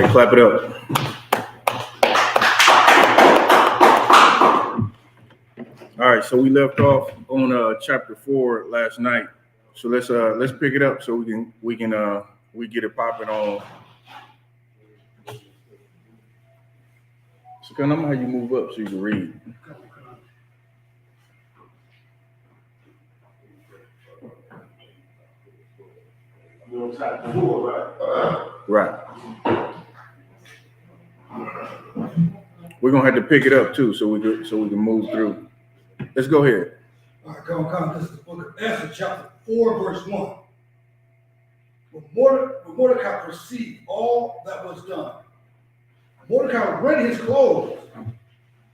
right, clap it up. All right, so we left off on chapter 4 last night. So let's pick it up so we get it popping on. So kind of how you move up so you can read. Right. We're gonna have to pick it up too, so we can move through. Let's go ahead. All right, come. This is the book of Esther, chapter 4, verse 1. When Mordecai perceived all that was done, Mordecai rent his clothes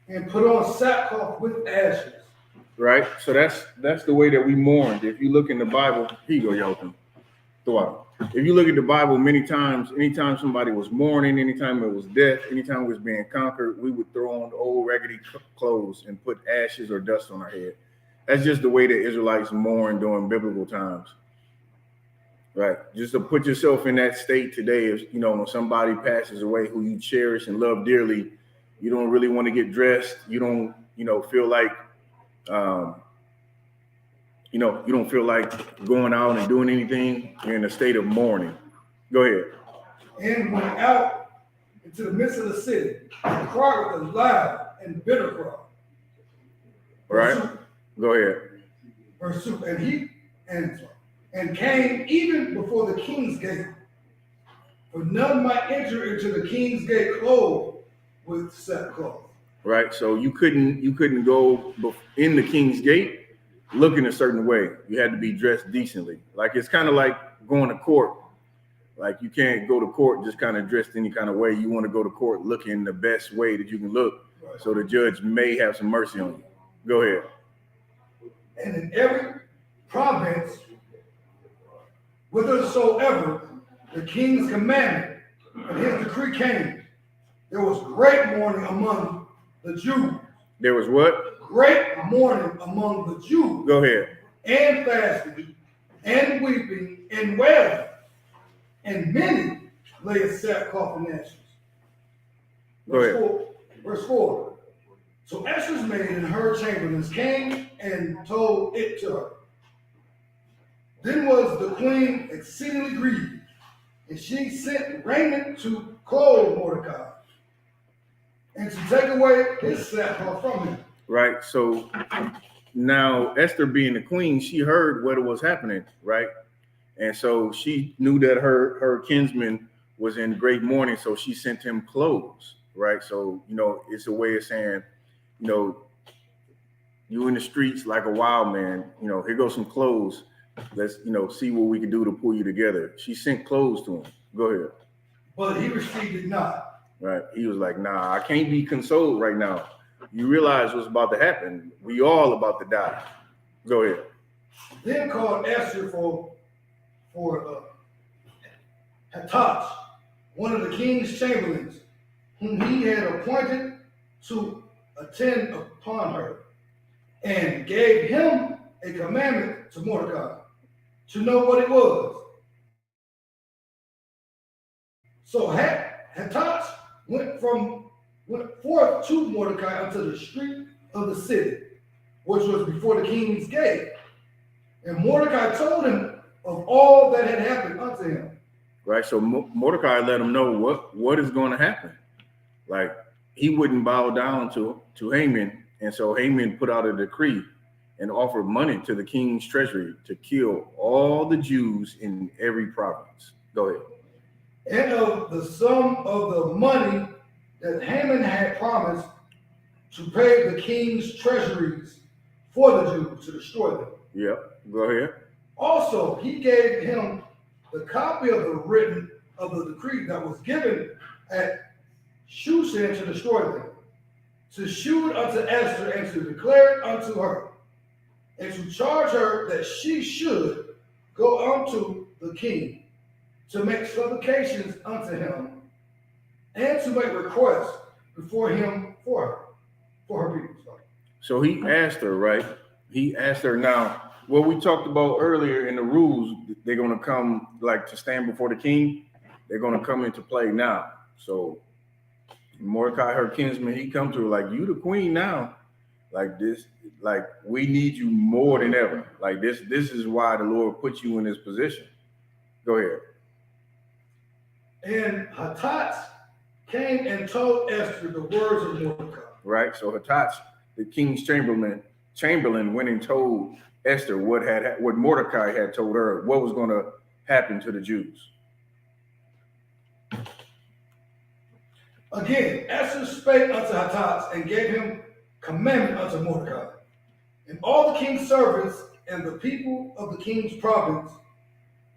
and put on sackcloth with ashes. Right. So that's the way that we mourned. If you look in the Bible, here you go, Yelton. If you look at the Bible, many times, anytime somebody was mourning, anytime it was death, anytime it was being conquered, we would throw on the old raggedy clothes and put ashes or dust on our head. That's just the way the Israelites mourn during biblical times. Right. Just to put yourself in that state today, is, when somebody passes away who you cherish and love dearly, you don't really want to get dressed. You don't, feel like, you don't feel like going out and doing anything. You're in a state of mourning. Go ahead. And went out into the midst of the city and cried with a loud and bitter cry. All right. Go ahead. Verse 2. And he and came even before the king's gate, for none might enter into the king's gate clothed with sackcloth. Right. So you couldn't go in the king's gate looking a certain way. You had to be dressed decently. Like it's kind of like going to court. Like you can't go to court just kind of dressed any kind of way. You want to go to court looking the best way that you can look, so the judge may have some mercy on you. Go ahead. And in every province, whithersoever the king's commandment and his decree came, there was great mourning among the Jews. There was what? Great mourning among the Jews. Go ahead. And fasting, and weeping, and wailing, and many lay in sackcloth and ashes. Verse 4. So Esther's maid and her chamberlains came and told it to her. Then was the queen exceedingly grieved, and she sent raiment to clothe Mordecai, and to take away his sackcloth from him. Right. So now Esther, being the queen, she heard what was happening, right? And so she knew that her kinsman was in great mourning, so she sent him clothes, right? So, it's a way of saying, you in the streets like a wild man, here goes some clothes. Let's, see what we can do to pull you together. She sent clothes to him. Go ahead. But he received it not. Right. He was like, nah, I can't be consoled right now. You realize what's about to happen. We all about to die. Go ahead. Then called Esther for Hatach, one of the king's chamberlains, whom he had appointed to attend upon her, and gave him a commandment to Mordecai to know what it was. So Hatach went forth to Mordecai unto the street of the city, which was before the king's gate. And Mordecai told him of all that had happened unto him. Right. So Mordecai let him know what is going to happen. Like he wouldn't bow down to Haman. And so Haman put out a decree and offered money to the king's treasury to kill all the Jews in every province. Go ahead. And of the sum of the money that Haman had promised to pay the king's treasuries for the Jews to destroy them. Yep. Go ahead. Also, he gave him the copy of the decree that was given at Shushan to destroy them, to shew it unto Esther and to declare it unto her, and to charge her that she should go unto the king to make supplications unto him and to make requests before him for her people. So he asked her, right? He asked her. Now, what we talked about earlier in the rules, they're going to come like to stand before the king. They're going to come into play now. So Mordecai, her kinsman, he come to her like, you the queen now. Like this, like we need you more than ever. Like this is why the Lord put you in this position. Go ahead. And Hatat came and told Esther the words of Mordecai. Right. So Hatat, the king's chamberlain went and told Esther what Mordecai had told her, what was going to happen to the Jews. Again, Esther spake unto Hatat and gave him commandment unto Mordecai. And all the king's servants and the people of the king's province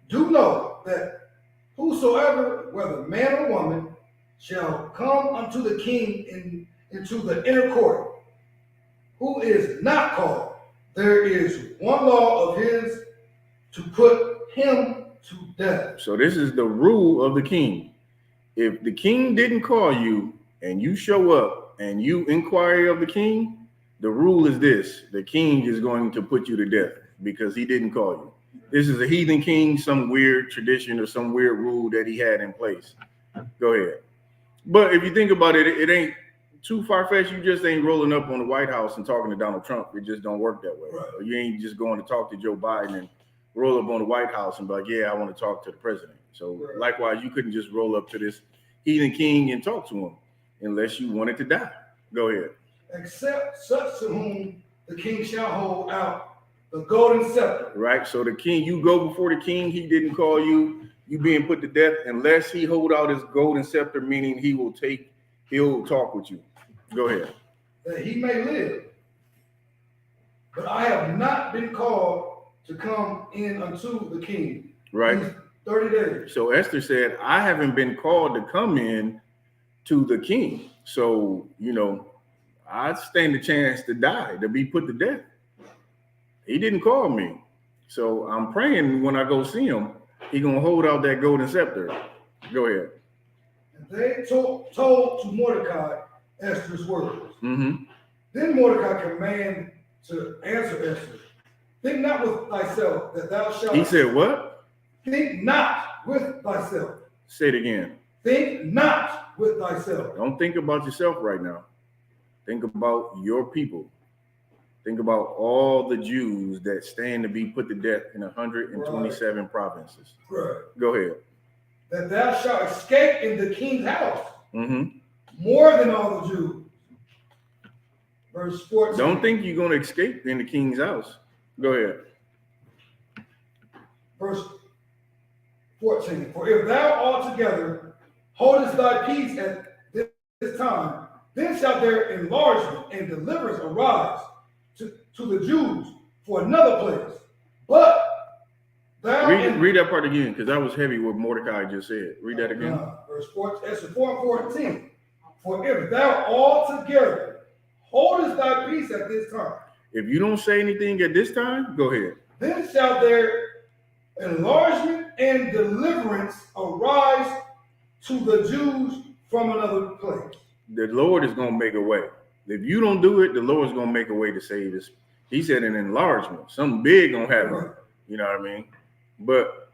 do know that whosoever, whether man or woman, shall come unto the king into the inner court, who is not called, there is one law of his to put him to death. So this is the rule of the king. If the king didn't call you and you show up and you inquire of the king, the rule is this: the king is going to put you to death because he didn't call you. This is a heathen king, some weird tradition or some weird rule that he had in place. Go ahead. But if you think about it, it ain't too far-fetched. You just ain't rolling up on the White House and talking to Donald Trump. It just don't work that way. Right. Or you ain't just going to talk to Joe Biden and roll up on the White House and be like, yeah, I want to talk to the president. So right. Likewise, you couldn't just roll up to this heathen king and talk to him unless you wanted to die. Go ahead. Except such to whom the king shall hold out the golden scepter. Right. So the king, you go before the king, he didn't call you, you being put to death unless he hold out his golden scepter, meaning he'll talk with you. Go ahead. That he may live. But I have not been called to come in unto the king. Right. These 30 days. So Esther said, I haven't been called to come in to the king. So, I stand a chance to die, to be put to death. He didn't call me. So I'm praying when I go see him, he going to hold out that golden scepter. Go ahead. And they told to Mordecai Esther's words. Mm-hmm. Then Mordecai commanded to answer Esther, think not with thyself that thou shalt. He said what? Think not with thyself. Say it again. Think not with thyself. Don't think about yourself right now. Think about your people. Think about all the Jews that stand to be put to death in 127 right. provinces. Right. Go ahead. That thou shalt escape in the king's house mm-hmm. more than all the Jews. Verse 14. Don't think you're going to escape in the king's house. Go ahead. Verse 14. For if thou altogether holdest thy peace at this time, then shall their enlargement and deliverance arise to the Jews for another place. But thou read that part again, because that was heavy what Mordecai just said. Read that again. Verse 14, Esther 4:14. For if thou altogether holdest thy peace at this time. If you don't say anything at this time, go ahead. Then shall their enlargement and deliverance arise to the Jews from another place. The Lord is going to make a way. If you don't do it, the Lord is going to make a way to save us. He said an enlargement, something big going to happen. Right. You know what I mean? But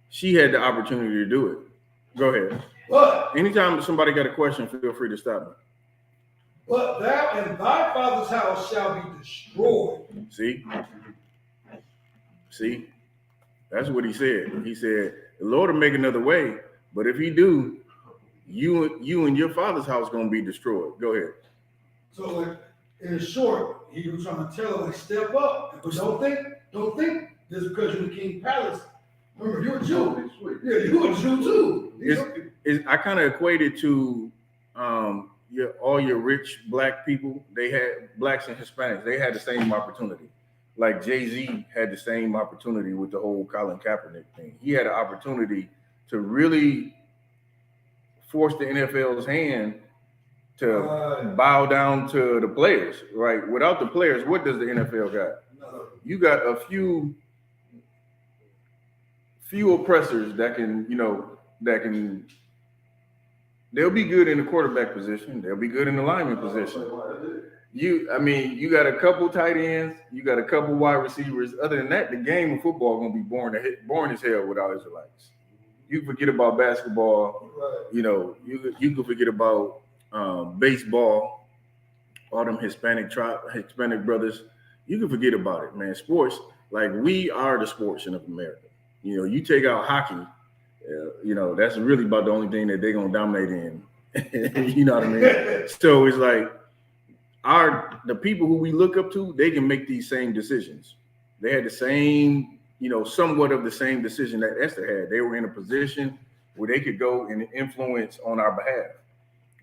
she had the opportunity to do it. Go ahead. But anytime somebody got a question, feel free to stop me. But thou and thy father's house shall be destroyed. See? That's what he said. He said, the Lord will make another way, but if he do, you and your father's house going to be destroyed. Go ahead. So like, in short, he was trying to tell her, like, step up. But don't think just because you're in the king's palace. Remember, you're a Jew. Yeah, you're a Jew too. I kind of equated to all your rich black people. They had blacks and Hispanics. They had the same opportunity. Like Jay-Z had the same opportunity with the whole Colin Kaepernick thing. He had an opportunity to really force the NFL's hand to bow down to the players, right? Without the players, what does the NFL got? You got a few oppressors that can they'll be good in the quarterback position. They'll be good in the lineman position. You got a couple tight ends, you got a couple wide receivers. Other than that, the game of football is gonna be boring as hell without Israelites. You forget about basketball. Right. You know, you could forget about baseball. All them Hispanic brothers. You can forget about it, man. Sports, like we are the sports in America. You know, you take out hockey. You know, that's really about the only thing that they're gonna dominate in. You know what I mean? So it's like the people who we look up to, they can make these same decisions. They had the same, you know, somewhat of the same decision that Esther had. They were in a position where they could go and influence on our behalf,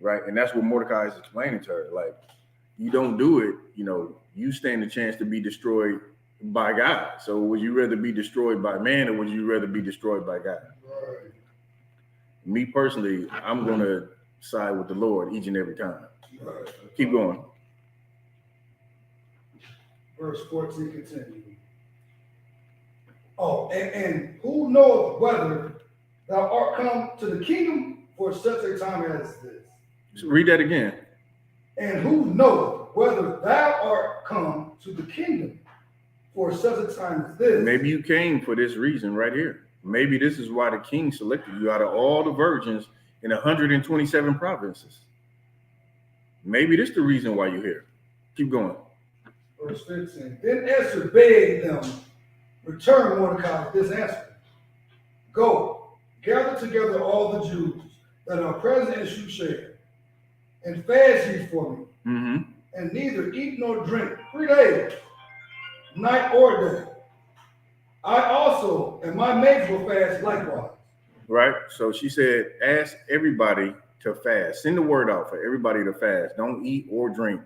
right? And that's what Mordecai is explaining to her. Like, you don't do it, you know, you stand a chance to be destroyed by God. So would you rather be destroyed by man, or would you rather be destroyed by God? Right. Me personally, I'm going to side with the Lord each and every time. Right. Keep going. Verse 14 continue. Oh, and who knoweth whether thou art come to the kingdom for such a time as this? So read that again. And who knoweth whether thou art come to the kingdom for such a time as this? Maybe you came for this reason right here. Maybe this is why the king selected you out of all the virgins in 127 provinces. Maybe this is the reason why you're here. Keep going. Verse 15. Then Esther bade them return Mordecai with this answer. Go, gather together all the Jews that are present in Shushan, and fast ye for me, and neither eat nor drink 3 days, night or day. I also and my maids will fast likewise. Right. So she said, ask everybody to fast. Send the word out for everybody to fast. Don't eat or drink.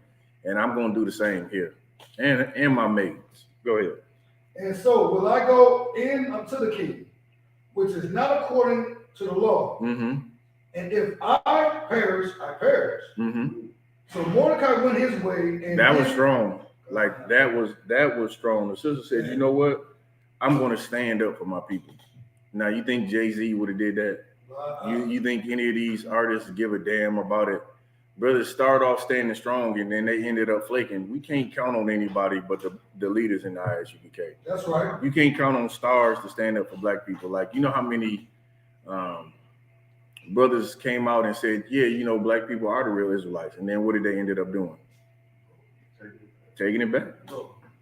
And I'm going to do the same here. And my maids. Go ahead. And so will I go in unto the king, which is not according to the law. And if I perish, I perish. So Mordecai went his way, and that was strong. Like that was strong. The sister said, you know what? I'm going to stand up for my people. Now, you think Jay-Z would have did that? You think any of these artists give a damn about it? Brothers start off standing strong, and then they ended up flaking. We can't count on anybody but the leaders in the ISUPK. That's right. You can't count on stars to stand up for black people. Like, you know how many brothers came out and said, yeah, you know, black people are the real Israelites. And then what did they ended up doing? Taking it back.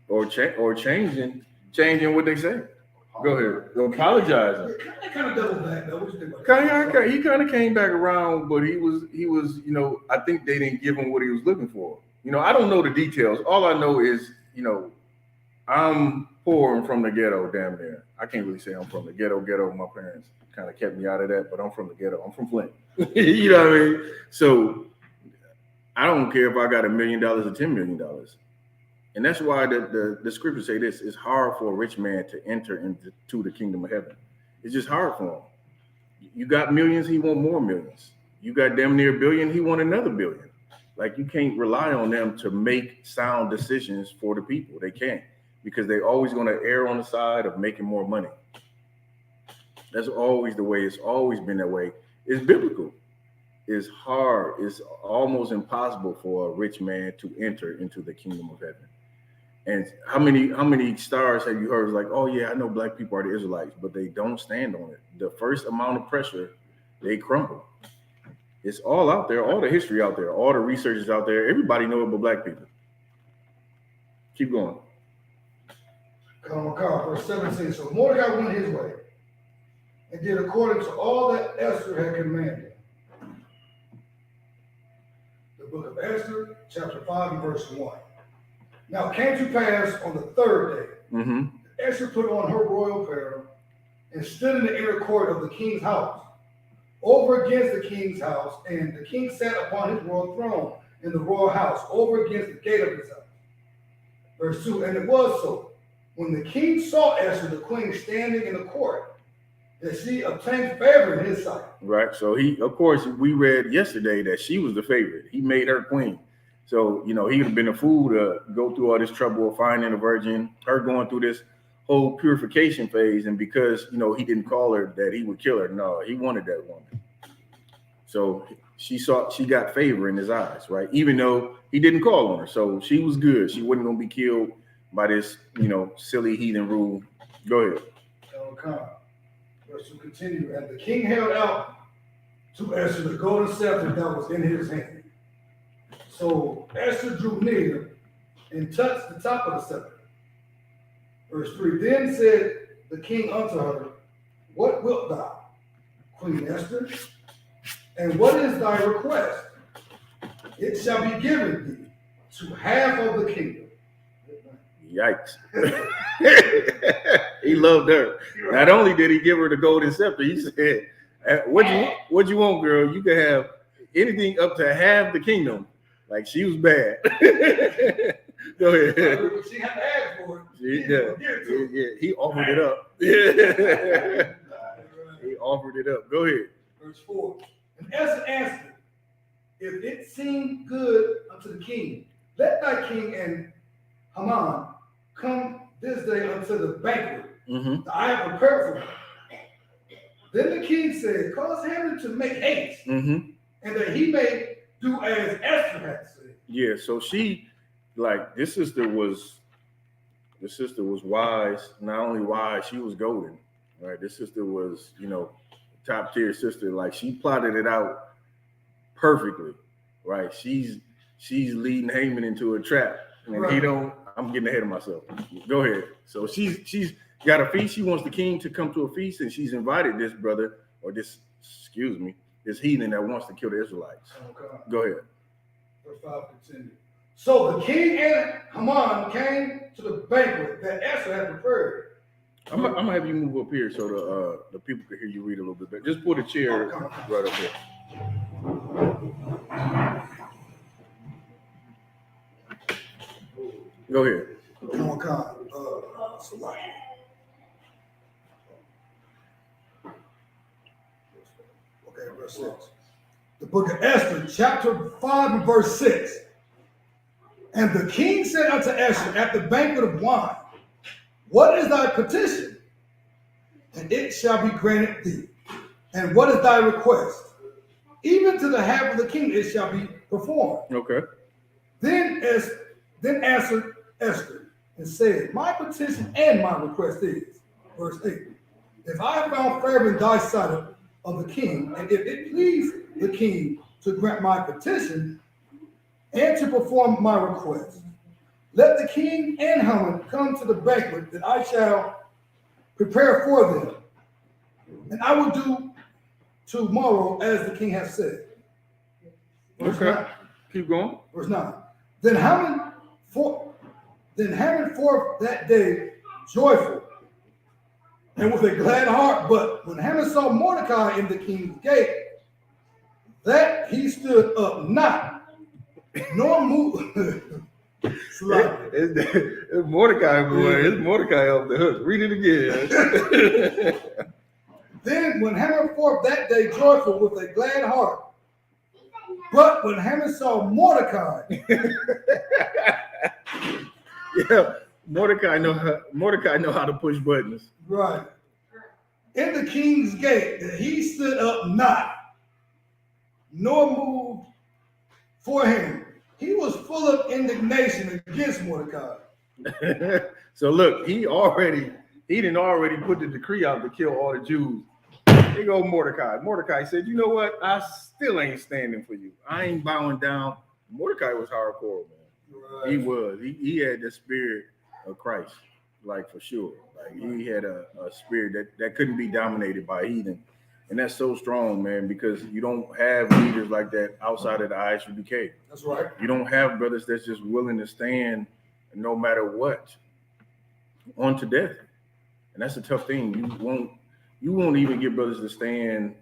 Or changing what they say. Go ahead. Apologizing. Kind of double back though. What you think about that? He kind of came back around, but he was, you know, I think they didn't give him what he was looking for. You know, I don't know the details. All I know is, you know, I'm poor and from the ghetto, damn near. I can't really say I'm from the ghetto. My parents kind of kept me out of that, but I'm from the ghetto. I'm from Flint. You know what I mean? So I don't care if I got $1 million or $10 million. And that's why the scriptures say this: it's hard for a rich man to enter into the kingdom of heaven. It's just hard for him. You got millions, he want more millions. You got damn near $1 billion, he want another $1 billion. Like, you can't rely on them to make sound decisions for the people. They can't, because they're always going to err on the side of making more money. That's always the way. It's always been that way. It's biblical. It's hard. It's almost impossible for a rich man to enter into the kingdom of heaven. And how many stars have you heard? Like, oh yeah, I know black people are the Israelites, but they don't stand on it. The first amount of pressure, they crumble. It's all out there, all the history out there, all the research is out there. Everybody know about black people. Keep going. Verse 17. So Mordecai went his way and did according to all that Esther had commanded. The book of Esther, chapter 5 and verse 1. Now it came to pass on the 3rd day, Esther put on her royal apparel and stood in the inner court of the king's house, over against the king's house, and the king sat upon his royal throne in the royal house, over against the gate of his house. Verse 2, and it was so, when the king saw Esther, the queen, standing in the court, that she obtained favor in his sight. Right, so of course, we read yesterday that she was the favorite. He made her queen. So, you know, he would have been a fool to go through all this trouble of finding a virgin, her going through this whole purification phase. And because, you know, he didn't call her that he would kill her. No, he wanted that woman. So she got favor in his eyes, right? Even though he didn't call on her. So she was good. She wasn't going to be killed by this, you know, silly heathen rule. Go ahead. Okay. Verse 2 continue. And the king held out to Esther the golden scepter that was in his hand. So Esther drew near and touched the top of the scepter. Verse 3, then said the king unto her, what wilt thou, Queen Esther? And what is thy request? It shall be given thee to half of the kingdom. Yikes. He loved her. Not only did he give her the golden scepter, he said, what you want, girl? You can have anything up to half the kingdom. Like, she was bad. Go ahead. She had to ask for it. He offered it up. He offered it up. Go ahead. Verse 4. And Esther answered, if it seem good unto the king, let thy king and Haman come this day unto the banquet that I have prepared for him. Then the king said, cause Haman to make haste, and that he may do as Esther had said. Yeah, so she, like, this sister was wise. Not only wise, she was golden. Right? This sister was, top tier sister. Like, she plotted it out perfectly. Right? She's leading Haman into a trap. And right. I'm getting ahead of myself. Go ahead. So she's got a feast. She wants the king to come to a feast, and she's invited this brother, or this heathen that wants to kill the Israelites. Okay. Go ahead. Verse 5 continue. So the king and Haman came to the banquet that Esther had prepared. I'm gonna have you move up here so the people can hear you read a little bit better. Just put a chair right up here. Go ahead. Okay, verse 6. The book of Esther, chapter 5 and verse 6. And the king said unto Esther at the banquet of wine, what is thy petition? And it shall be granted thee. And what is thy request? Even to the half of the kingdom it shall be performed. Okay. Then answered Esther and said, my petition and my request is, verse 8, if I have found favor in thy sight of the king, and if it please the king to grant my petition and to perform my request, let the king and Haman come to the banquet that I shall prepare for them, and I will do tomorrow as the king has said. Verse okay. 9. Keep going. Verse 9. Then Haman forth that day joyful and with a glad heart. But when Haman saw Mordecai in the king's gate, that he stood up not, nor moved. It's Mordecai, boy. It's Mordecai off the hook. Read it again. Then when Haman forth that day joyful with a glad heart, but when Haman saw Mordecai, yeah, Mordecai know how to push buttons. Right. In the king's gate, that he stood up not, nor moved for him. He was full of indignation against Mordecai. So look, he didn't already put the decree out to kill all the Jews. Here go Mordecai. Mordecai said, you know what? I still ain't standing for you. I ain't bowing down. Mordecai was hardcore, man. Right. He was. He had the spirit of Christ, like, for sure. Like, he had a spirit that couldn't be dominated by heathen. And that's so strong, man, because you don't have leaders like that outside of the ISUPK. That's right. You don't have brothers that's just willing to stand no matter what, on to death. And that's a tough thing. You won't even get brothers to stand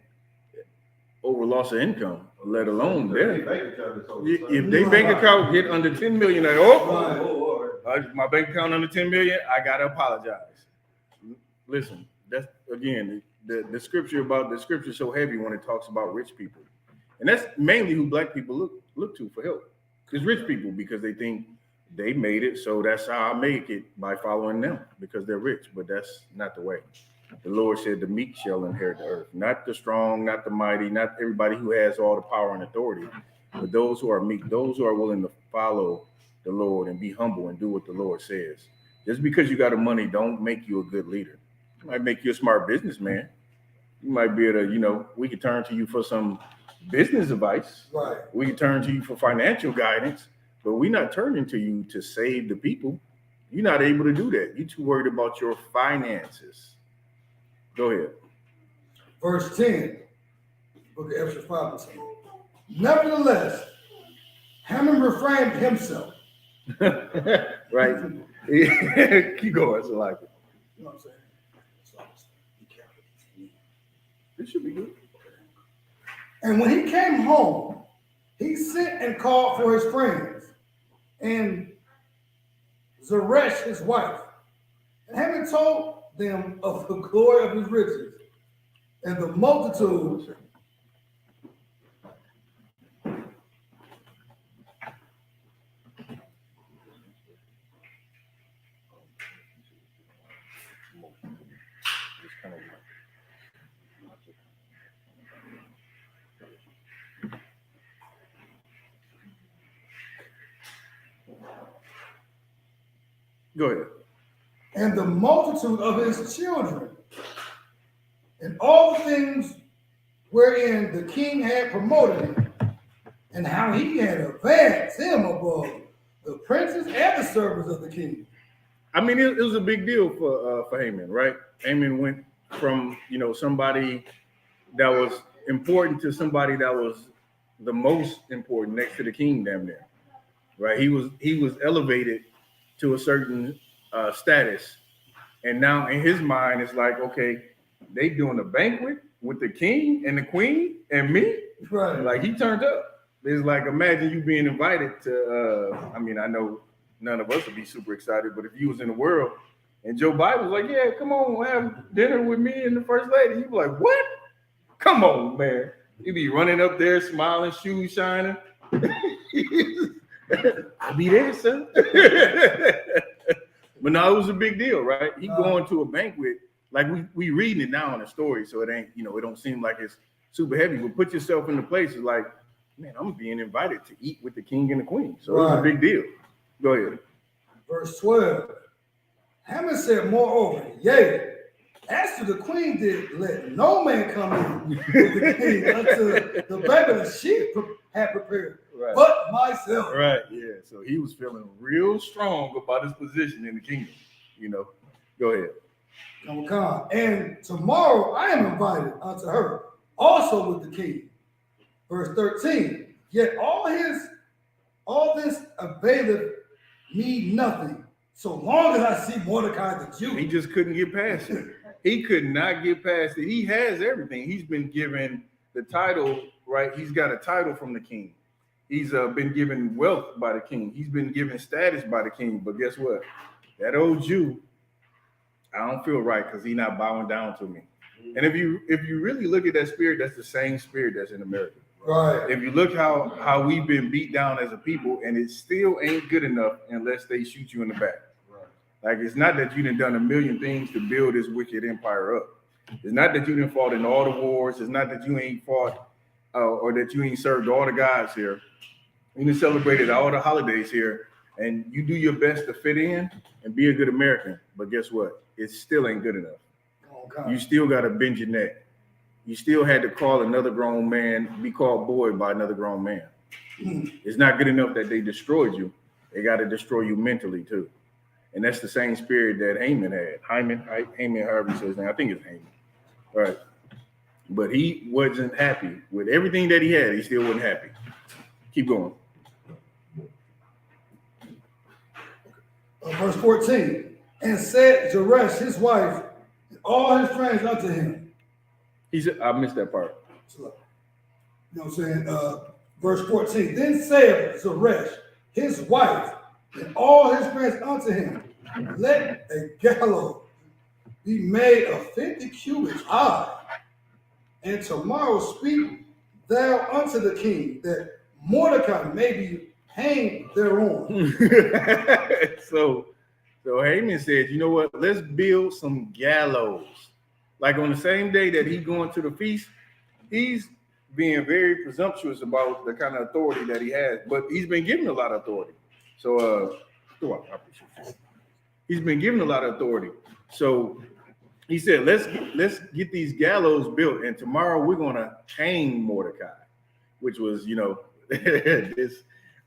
over loss of income, let alone death. If they bank account get under 10 million, like, my bank account under 10 million, I gotta apologize. Listen, that's again the scripture so heavy when it talks about rich people, and that's mainly who black people look to for help. It's rich people, because they think they made it, so that's how I make it, by following them, because they're rich. But that's not the way. The Lord said the meek shall inherit the earth, not the strong, not the mighty, not everybody who has all the power and authority, but those who are meek, those who are willing to follow the Lord and be humble and do what the Lord says. Just because you got the money don't make you a good leader. It might make you a smart businessman. You might be able to, we could turn to you for some business advice. Right. We can turn to you for financial guidance, but we're not turning to you to save the people. You're not able to do that. You're too worried about your finances. Go ahead. Verse 10, book of Exodus 5 and 10. Nevertheless, Haman refrained himself. Right. Keep going. It's like it. You know what I'm saying? This should be good. And when he came home, he sent and called for his friends and Zeresh, his wife, and Haman told them of the glory of his riches and the multitude Go ahead. and the multitude of his children, and all the things wherein the king had promoted him, and how he had advanced him above the princes and the servants of the king. I mean, it was a big deal for Haman, right? Haman went from somebody that was important to somebody that was the most important next to the king, damn near, right? He was elevated to a certain status, and now in his mind it's like, okay, they doing a banquet with the king and the queen and me, Right. like he turned up. It's like, imagine you being invited to I know none of us would be super excited, but if you was in the world and Joe Biden was like, yeah, come on, have dinner with me and the first lady, you'd be like, what? Come on, man. You'd be running up there smiling, shoes shining. I'll be there, son. But no, it was a big deal, right? He going to a banquet, like we reading it now in the story, so it ain't, it don't seem like it's super heavy, but put yourself in the place. It's like, man, I'm being invited to eat with the king and the queen. So It was a big deal. Go ahead. Verse 12. Haman said, moreover, yea, as to the queen did let no man come in with the king unto the banquet that she had prepared, Right. but myself. Right, yeah. So he was feeling real strong about his position in the kingdom. Go ahead. And tomorrow I am invited unto her, also with the king. Verse 13. Yet all this availeth me nothing, so long as I see Mordecai the Jew. He just couldn't get past it. He could not get past it. He has everything. He's been given the title, right? He's got a title from the king. He's been given wealth by the king. He's been given status by the king. But guess what? That old Jew, I don't feel right because he's not bowing down to me. And if you really look at that spirit, that's the same spirit that's in America. Right. If you look how we've been beat down as a people, and it still ain't good enough unless they shoot you in the back. Right. Like, it's not that you done a million things to build this wicked empire up. It's not that you didn't fought in all the wars. It's not that you ain't fought or that you ain't served all the gods here. You done celebrated all the holidays here, and you do your best to fit in and be a good American. But guess what? It still ain't good enough. Okay. You still got to bend your neck. You still had to call another grown man, be called boy by another grown man. It's not good enough that they destroyed you. They got to destroy you mentally too. And that's the same spirit that Haman had. Haman, however he says his name. I think it's Haman. Right. But he wasn't happy with everything that he had. He still wasn't happy. Keep going. Verse 14. And said Zeresh, his wife, and all his friends unto him. He said, I missed that part. You know what I'm saying? Verse 14. Then said Zeresh, his wife, and all his friends unto him, let a gallows be made of 50 cubits high, and tomorrow speak thou unto the king, that Mordecai may be hanged thereon. So Haman said, you know what? Let's build some gallows. Like on the same day that he's going to the feast, he's being very presumptuous about the kind of authority that he has, but he's been given a lot of authority. So he's been given a lot of authority. So he said, let's get these gallows built, and tomorrow we're gonna hang Mordecai, which was, this.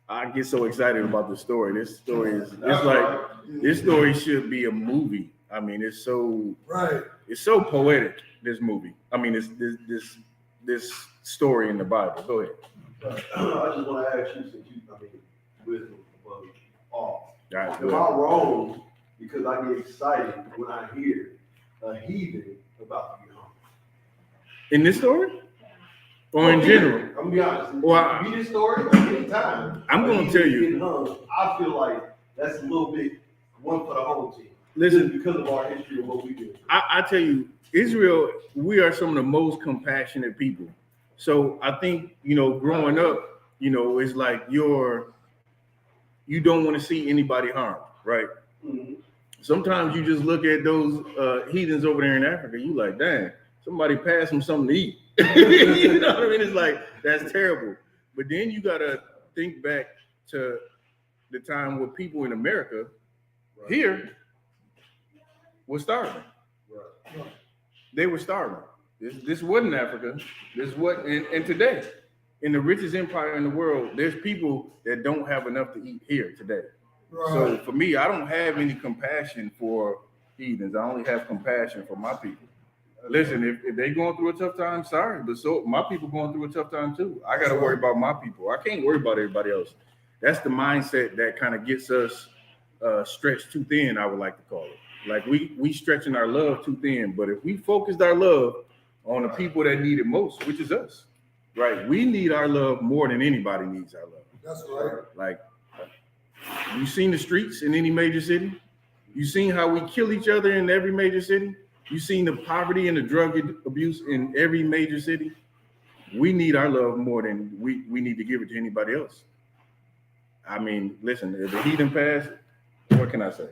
I get so excited about the story. This story is this story should be a movie. I mean, it's so poetic. This movie. I mean, this story in the Bible. Go ahead. I just want to ask you, since wisdom above all. Right, am I wrong because I get excited when I hear a heathen about to be hung? In this story? Or in general? I'm gonna be honest. Well, read this story anytime. I'm gonna tell you. Hung, I feel like that's a little bit one for the whole team. Listen, because of our history and what we do. I tell you, Israel, we are some of the most compassionate people. So I think, growing up, it's like you don't want to see anybody harmed, right? Mm-hmm. Sometimes you just look at those heathens over there in Africa, you like, dang, somebody pass them something to eat. You know what I mean? It's like, that's terrible. But then you got to think back to the time where people in America here were starving. Right. They were starving. This wasn't Africa. This what and today, in the richest empire in the world, there's people that don't have enough to eat here today. Right. So for me, I don't have any compassion for heathens. I only have compassion for my people. Listen, if they're going through a tough time, sorry, but so my people going through a tough time too. I got to worry about my people. I can't worry about everybody else. That's the mindset that kind of gets us stretched too thin, I would like to call it. Like we stretching our love too thin, but if we focused our love on the people that need it most, which is us, right? We need our love more than anybody needs our love. That's right. Like, you seen the streets in any major city? You seen how we kill each other in every major city? You seen the poverty and the drug abuse in every major city? We need our love more than we need to give it to anybody else. I mean, listen, if the heathen pass, what can I say?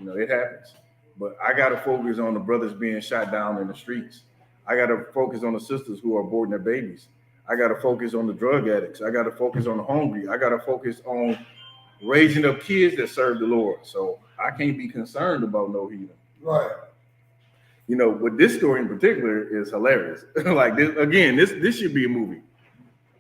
It happens. But I got to focus on the brothers being shot down in the streets. I got to focus on the sisters who are aborting their babies. I got to focus on the drug addicts. I got to focus on the hungry. I got to focus on raising up kids that serve the Lord. So I can't be concerned about no heathen. Right. But this story in particular is hilarious. Like this, again, this should be a movie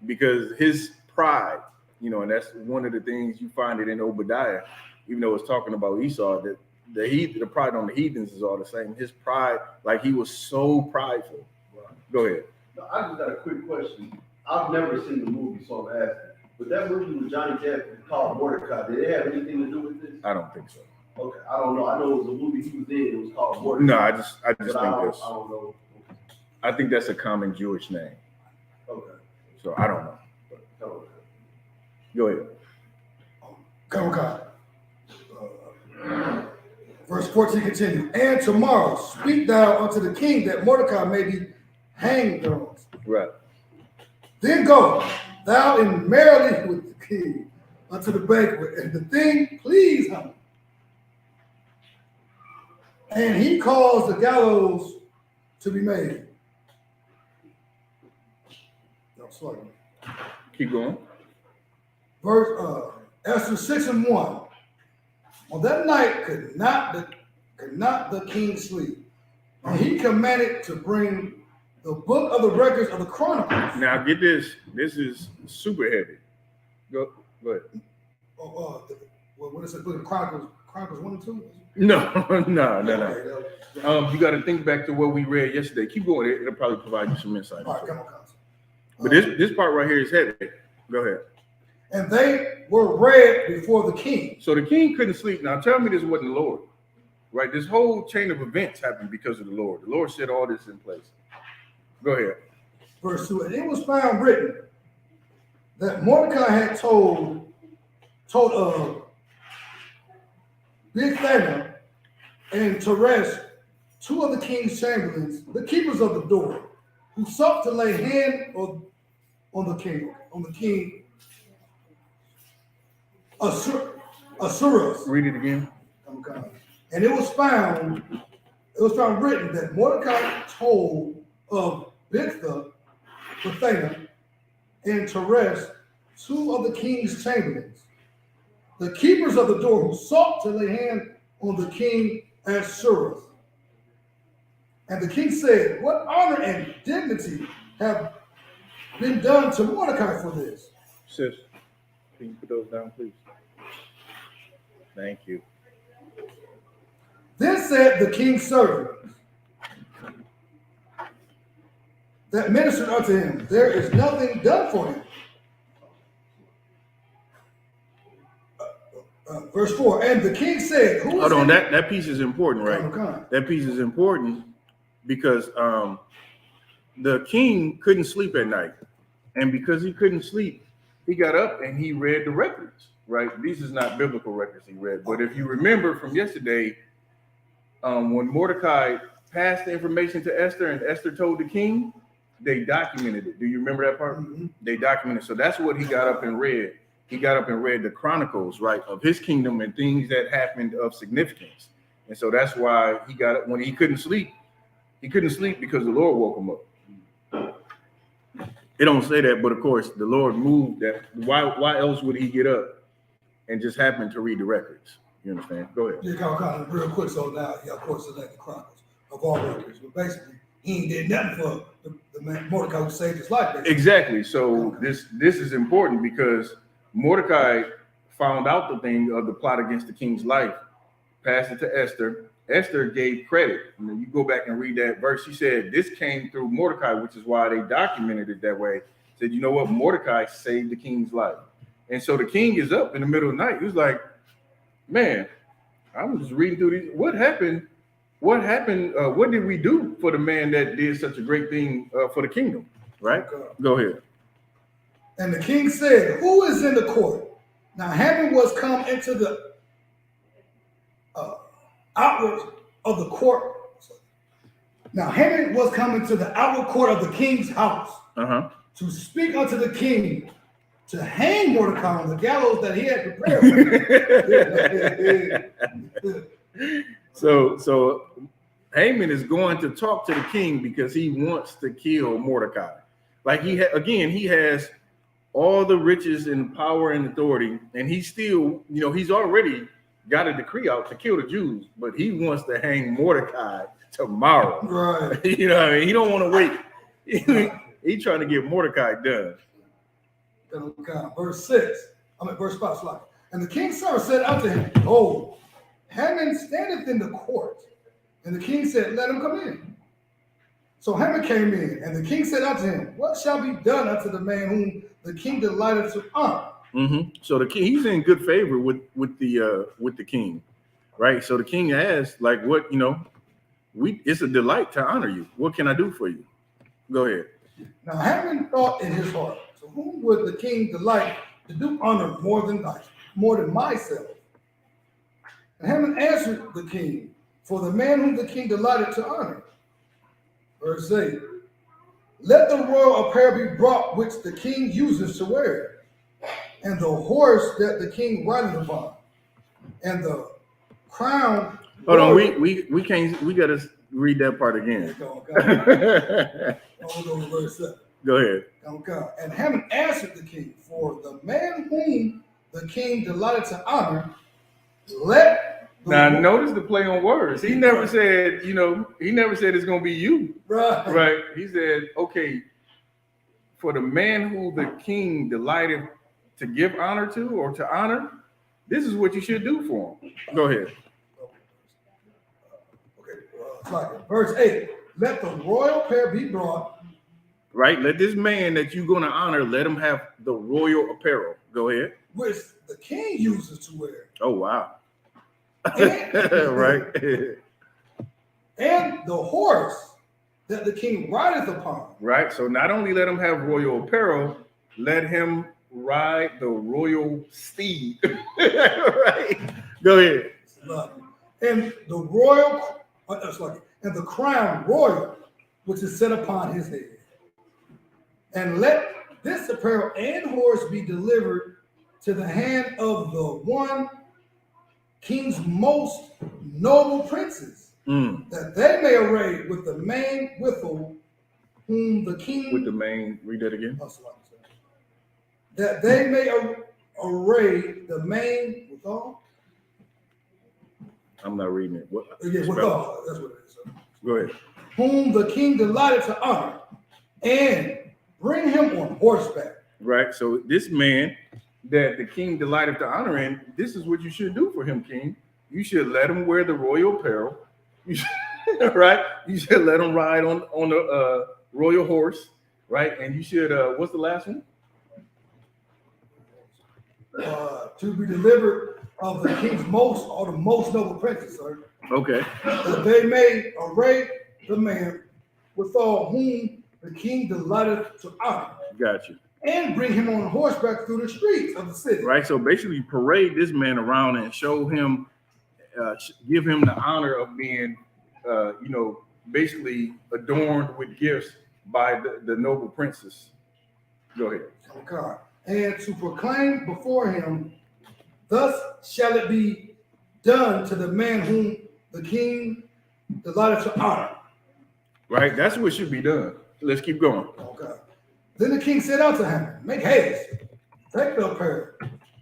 because his pride, and that's one of the things you find it in Obadiah, even though it's talking about Esau, that the pride on the heathens is all the same. His pride, like he was so prideful. Right. Go ahead. No, I just got a quick question. I've never seen the movie, so I'm asking. But that movie with Johnny Depp called Mordecai, did it have anything to do with this? I don't think so. Okay, I don't know. I know it was a movie he was in. It was called Mordecai. No, I just think this. I don't know. I think that's a common Jewish name. Okay. So I don't know. Okay. Go ahead. Come on, God. Verse 14 continue. And tomorrow speak thou unto the king that Mordecai may be hanged thereon. Right. Then go thou and merrily with the king unto the banquet, and the thing please him. And he caused the gallows to be made. No, sorry. Keep going. Verse Esther 6:1. On that night could not the king sleep, and he commanded to bring the book of the records of the Chronicles. Now get this. This is super heavy. Go ahead. What is it? Book of Chronicles 1 and 2? No. You got to think back to what we read yesterday. Keep going. It'll probably provide you some insight. All right, come on. But this part right here is heavy. Go ahead. And they were read before the king. So the king couldn't sleep. Now tell me this wasn't the Lord, right? This whole chain of events happened because of the Lord. The Lord set all this in place. Go ahead. Verse 2. And it was found written that Mordecai had told Bigthana and Teresh, two of the king's chamberlains, the keepers of the door, who sought to lay hand on the king Ahasuerus. Read it again. And it was found written that Mordecai told of Bigthana and Teresh, two of the king's chamberlains, the keepers of the door, who sought to lay hand on the king Ahasuerus. And the king said, what honor and dignity have been done to Mordecai for this? Sis, can you put those down, please? Thank you. Then said the king's servant that ministered unto him, there is nothing done for him. Verse 4, and the king said, who is Hold on, that piece is important, right? Come. That piece is important because the king couldn't sleep at night. And because he couldn't sleep, he got up and he read the records, right? These is not biblical records he read. But if you remember from yesterday, when Mordecai passed the information to Esther and Esther told the king, they documented it. Do you remember that part? Mm-hmm. They documented. So that's what he got up and read. He got up and read the chronicles, right, of his kingdom and things that happened of significance. And so that's why he got it when he couldn't sleep. He couldn't sleep because the Lord woke him up. It don't say that, but of course the Lord moved that. Why else would he get up and just happen to read the records? You understand? Go ahead. Yeah, kind of real quick. So now, of course, it's like the chronicles of all records. But basically, he ain't did nothing for the man Mordecai who saved his life. Basically. Exactly. So this is important because Mordecai found out the thing of the plot against the king's life, passed it to Esther. Esther gave credit. And then you go back and read that verse. She said this came through Mordecai, which is why they documented it that way. Said, you know what? Mordecai saved the king's life. And so the king is up in the middle of the night. He was like, man, I'm just reading through these. What happened? What happened? What did we do for the man that did such a great thing for the kingdom? Right? Go ahead. And the king said, who is in the court? Now Haman was come into the outward of the court. Now Haman was come into the outward court of the king's house to speak unto the king to hang Mordecai on the gallows that he had prepared. So Haman is going to talk to the king because he wants to kill Mordecai. Like he has all the riches and power and authority, and he's still, he's already got a decree out to kill the Jews, but he wants to hang Mordecai tomorrow. Right. You know what I mean? He don't want to wait. He's trying to get Mordecai done. Verse 5. And the king's servant said unto him, behold, Haman standeth in the court. And the king said, let him come in. So Haman came in, and the king said unto him, what shall be done unto the man whom the king delighted to honor? Mm-hmm. So the king, he's in good favor with the king, right? So the king asked, like, what, it's a delight to honor you. What can I do for you? Go ahead. Now Haman thought in his heart, to whom would the king delight to do honor more than myself? And Haman answered the king, for the man whom the king delighted to honor. Verse 8, let the royal apparel be brought which the king uses to wear, and the horse that the king rideth upon, and the crown. Hold on, we can't. We gotta read that part again. Hold on, verse 7. Go ahead. And Haman answered the king, for the man whom the king delighted to honor, let. Now notice the play on words. He never said, he never said it's gonna be you. Right. He said, okay, for the man who the king delighted to give honor to or to honor, this is what you should do for him. Go ahead. Okay, verse 8. Let the royal pair be brought. Right. Let this man that you're gonna honor, let him have the royal apparel. Go ahead. Which the king uses to wear. Oh wow. And, right. And the horse that the king rideth upon. Right. So not only let him have royal apparel, let him ride the royal steed. Right. Go ahead. And the royal, and the crown royal, which is set upon his head. And let this apparel and horse be delivered to the hand of the one king's most noble princes, that they may array with the main withal whom the king. With the main, read that again. That they may array the main withal. I'm not reading it. What? Yeah, withal. That's what it is. Go ahead. whom the king delighted to honor, and bring him on horseback. Right. So this man that the king delighted to honor in, this is what you should do for him, king. You should let him wear the royal apparel. You should, right? You should let him ride on the royal horse, right? And you should, what's the last one? To be delivered of the king's most or the most noble princes, sir. Okay. That they may array the man withal whom the king delighted to honor. Got you. And bring him on horseback through the streets of the city. Right. So basically, parade this man around and show him, give him the honor of being, basically adorned with gifts by the noble princes. Go ahead. Okay. And to proclaim before him, thus shall it be done to the man whom the king delighted to honor. Right. That's what should be done. Let's keep going. Okay. Then the king said unto him, make haste, take the apparel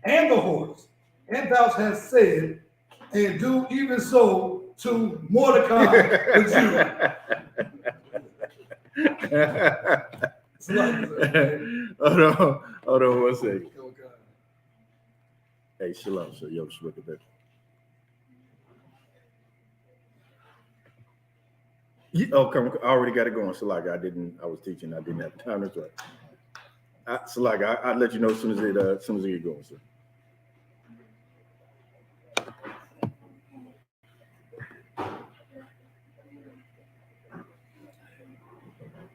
and the horse, and thou hast said, and do even so to Mordecai the Jew. Hold on 1 second. Hey, shalom, so yo, look at that. Come, I already got it going. So like I was teaching, I didn't have time. That's right. So like I'll let you know as soon as it get going, sir.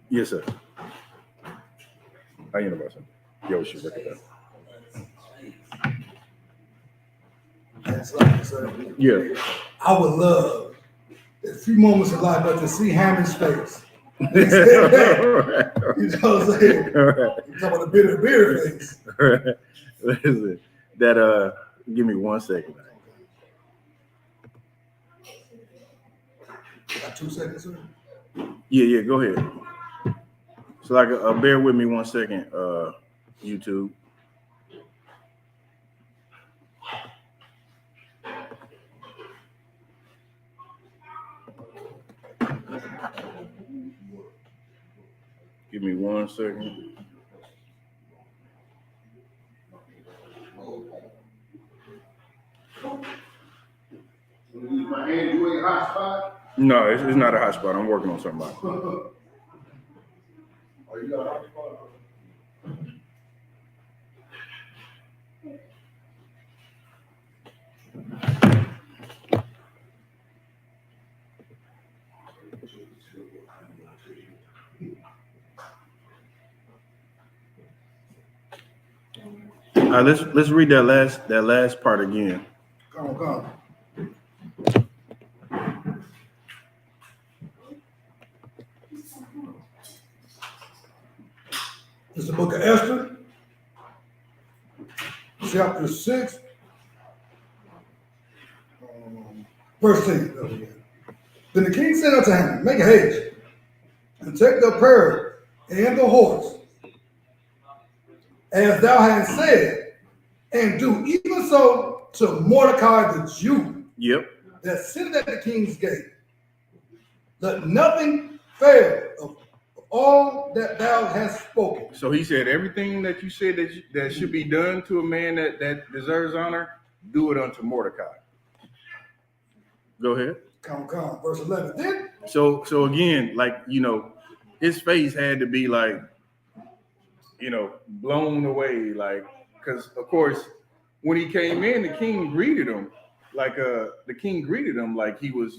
Yes, sir. How you know about something? Yo, should look at that. That's like, sir. Yeah. I would love a few moments of life, but to see Hammond's face. Right. You know what I'm saying? Right. You talking about the bitter face. Right. Listen, that give me 1 second. Got 2 seconds, sir? Yeah, go ahead. So like bear with me 1 second, YouTube. Give me 1 second. My hand doing a hot spot? No, it's not a hot spot. I'm working on something. Are you got a hot spot? Let's read that last part again. Come on. It's the book of Esther, chapter 6, verse 10. Then the king said unto him, make haste, and take the apparel and the horse, as thou hast said, and do even so to Mordecai the Jew, Yep. that sitteth at the king's gate. Let nothing fail of all that thou hast spoken. So he said, everything that you said that should be done to a man that deserves honor, do it unto Mordecai. Go ahead. Come, verse 11. Then So again, like, his face had to be like, blown away, like, because of course, when he came in, the king greeted him like he was,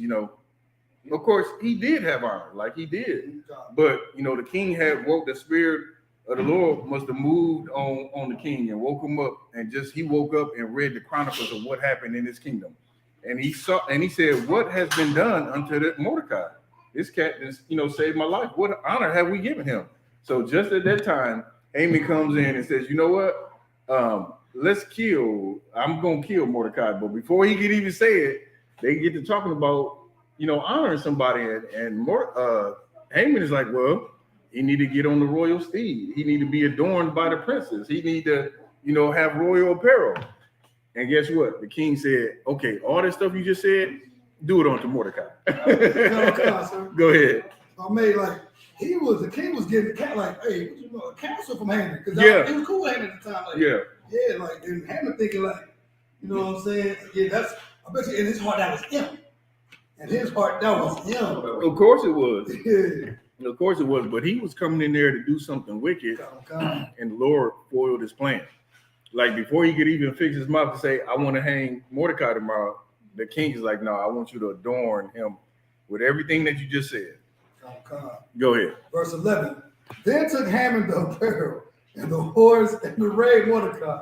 of course, he did have honor, like he did. But, the king had woke, the spirit of the Lord must have moved on the king and woke him up, and he woke up and read the chronicles of what happened in his kingdom. And he said, what has been done unto the Mordecai? This cat has, saved my life. What honor have we given him? So just at that time, Amy comes in and says, you know what? I'm going to kill Mordecai. But before he could even say it, they get to talking about, honoring somebody. And Haman is like, well, he need to get on the royal steed. He need to be adorned by the princes. He need to, have royal apparel. And guess what? The king said, okay, all that stuff you just said, do it on to Mordecai. Go ahead. I mean, like the king was getting like, hey, what you know, a counsel from Haman because Yeah. it was cool with Haman at the time. Like, Yeah. like and Haman thinking like, you know what I'm saying? Yeah, that's I bet you in his heart that was him. In his heart that was him. Of course it was. Yeah. Of course it was. But he was coming in there to do something wicked, and the Lord foiled his plan. Like before he could even fix his mouth to say, "I want to hang Mordecai tomorrow," the king is like, "No, I want you to adorn him with everything that you just said." Go ahead. Verse 11. Then took Haman the apparel and the horse and the raid Mordecai.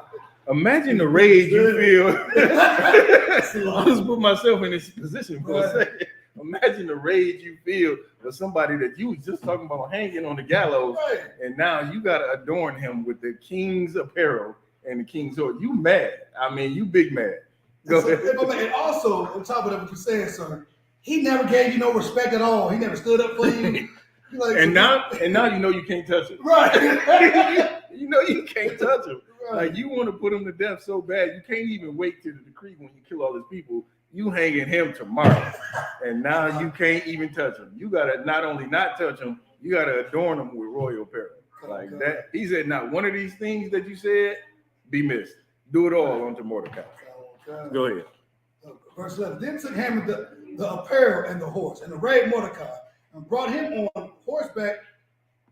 Imagine the rage you feel. I'll just put myself in this position for a second. Imagine the rage you feel for somebody that you was just talking about hanging on the gallows, and now you got to adorn him with the king's apparel and the king's sword. You mad? I mean, you big mad. Go ahead. And also, on top of that, what you're saying, sir, he never gave you no respect at all. He never stood up for you. Like, and now you know you can't touch him. Right. You know you can't touch him. Right. Like you want to put him to death so bad, you can't even wait till the decree when you kill all these people. You hanging him tomorrow, and now you can't even touch him. You gotta not only not touch him, you gotta adorn him with royal apparel. Like that. He said, not one of these things that you said be missed. Do it all unto Mordecai. Go ahead. Verse 11. Then took Haman the apparel and the horse and arrayed Mordecai and brought him on horseback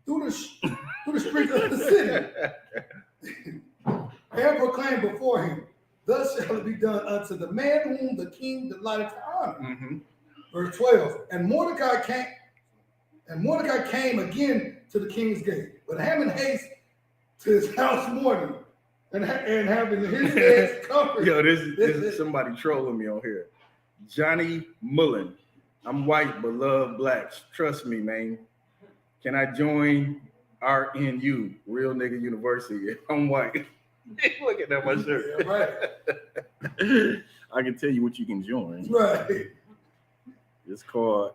through the streets of the city and proclaimed before him, "Thus shall it be done unto the man whom the king delighted to honor." Mm-hmm. Verse 12. And Mordecai came again to the king's gate, but Haman haste to his house mourning and having his head covered. Yo, this is somebody trolling me on here. Johnny Mullen. I'm white but love blacks. Trust me, man. Can I join RNU, Real Nigga University, if I'm white? Look at that, my shirt. Yeah, right. I can tell you what you can join. Right. It's called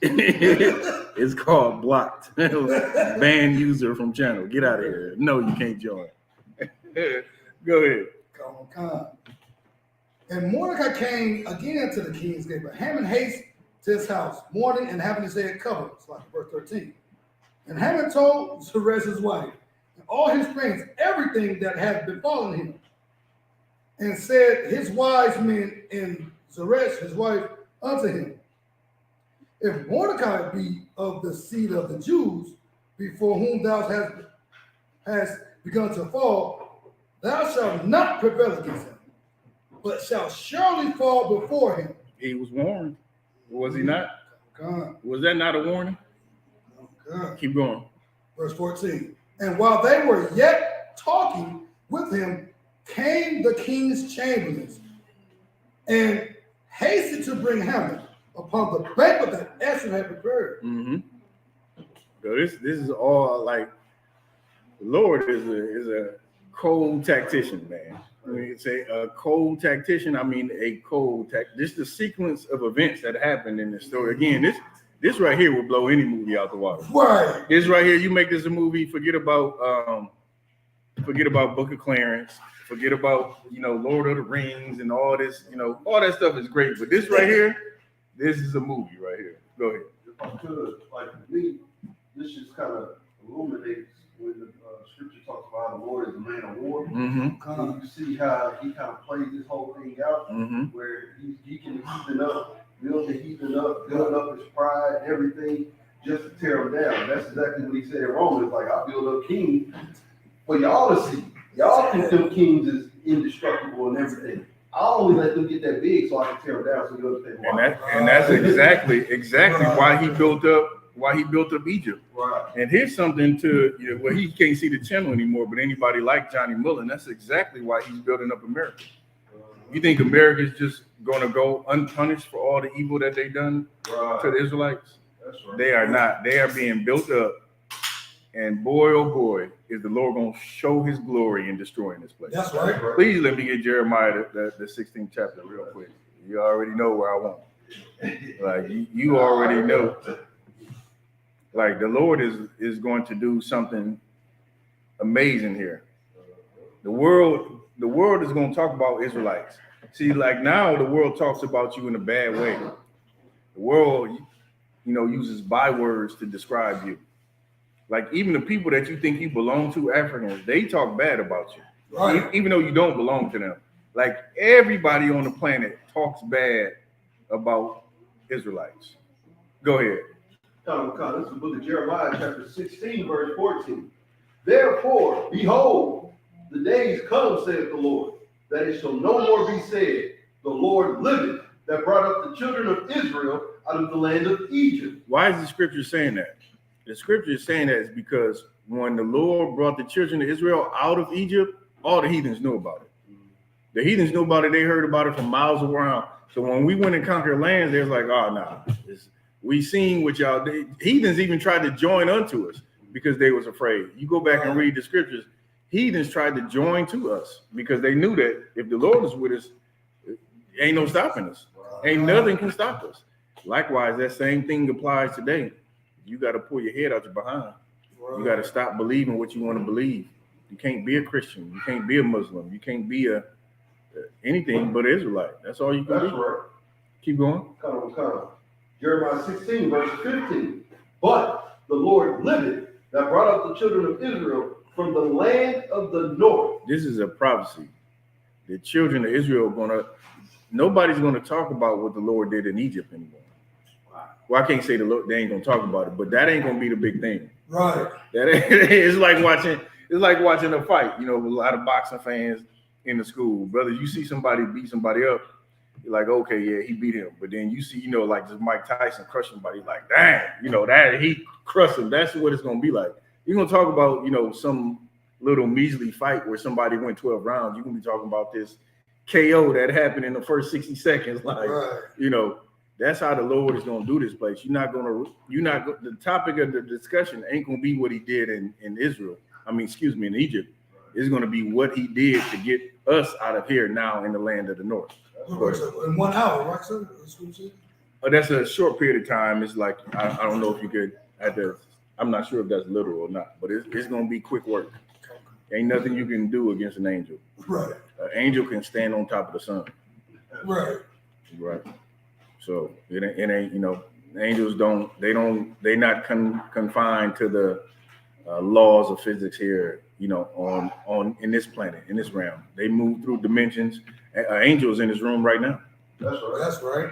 it's called blocked. Ban user from channel. Get out of here. No, you can't join. Go ahead. Come on. And Mordecai came again to the king's gate, but Haman haste to his house, mourning and having his head covered. It's like verse 13. And Haman told Zeresh his wife, and all his friends, everything that had befallen him, and said his wise men and Zeresh his wife unto him, if Mordecai be of the seed of the Jews, before whom thou hast begun to fall, thou shalt not prevail against him, but shalt surely fall before him. He was warned. Was he not? God. Was that not a warning? God. Keep going. Verse 14. And while they were yet talking with him, came the king's chamberlains and hasted to bring Haman upon the banquet that Esther had prepared. Mm-hmm. So this is all like the Lord is a cold tactician, man. When you say a cold tactician, I mean a cold this is the sequence of events that happened in this story. Again, this right here will blow any movie out the water. Right. This right here, you make this a movie, forget about Book of Clarence, forget about Lord of the Rings and all this, all that stuff is great. But this right here, this is a movie right here. Go ahead. If I could, like for me, this just kind of illuminates when the scripture talks about how the Lord is a man of war. Mm-hmm. You see how he kind of plays this whole thing out, mm-hmm. where he can heathen up, build up his pride, everything, just to tear him down. That's exactly what he said in Romans. Like, I build up kings for y'all to see. Y'all think them kings is indestructible and everything. I only let them get that big so I can tear them down. So you understand why. And that's exactly why he built up Egypt. Right. And here's something to well, he can't see the channel anymore, but anybody like Johnny Mullen, that's exactly why he's building up America. You think America's just going to go unpunished for all the evil that they done to the Israelites? That's right. They are not. They are being built up. And boy, oh boy, is the Lord going to show his glory in destroying this place. That's right. Please let me get Jeremiah, the 16th chapter real quick. You already know where I want. Like, you already know. Like, the Lord is going to do something amazing here. The world is going to talk about Israelites. See, like now the world talks about you in a bad way. The world, uses bywords to describe you. Like even the people that you think you belong to, Africans, they talk bad about you, Right. even though you don't belong to them. Like everybody on the planet talks bad about Israelites. Go ahead. This is the book of Jeremiah, chapter 16, verse 14. Therefore, behold, the days come, saith the Lord, that it shall no more be said, the Lord liveth, that brought up the children of Israel out of the land of Egypt. Why is the scripture saying that? The scripture is saying that is because when the Lord brought the children of Israel out of Egypt, all the heathens knew about it. The heathens knew about it. They heard about it from miles around. So when we went and conquered lands, they was like, oh, nah, we seen what y'all did. Heathens even tried to join unto us because they was afraid. You go back and read the scriptures. Heathens tried to join to us because they knew that if the Lord is with us, ain't no stopping us. Ain't nothing can stop us. Likewise, that same thing applies today. You got to pull your head out your behind. You got to stop believing what you want to believe. You can't be a Christian. You can't be a Muslim. You can't be anything but an Israelite. That's all you can That's be. right. Keep going. Come. Jeremiah 16, verse 15. But the Lord liveth, that brought up the children of Israel from the land of the north. This is a prophecy. The children of Israel nobody's gonna talk about what the Lord did in Egypt anymore. Well, I can't say they ain't gonna talk about it, but that ain't gonna be the big thing. Right. It's like watching a fight. A lot of boxing fans in the school, brother. You see somebody beat somebody up, you're like, okay, yeah, he beat him. But then you see, like just Mike Tyson crush somebody, like, dang, that he crushed him. That's what it's gonna be like. You're gonna talk about, some little measly fight where somebody went 12 rounds. You're gonna be talking about this KO that happened in the first 60 seconds. Like, that's how the Lord is gonna do this place. The topic of the discussion ain't gonna be what he did in Israel. In Egypt. It's gonna be what he did to get us out of here now in the land of the north. In 1 hour, right, sir? That's a short period of time. It's like, I don't know if you could, I'm not sure if that's literal or not, but it's gonna be quick work. Ain't nothing you can do against an angel. Right. An angel can stand on top of the sun. Right. Right. So it ain't, angels they're not confined to the laws of physics here, on in this planet, in this realm. They move through dimensions. Angels in this room right now. That's right.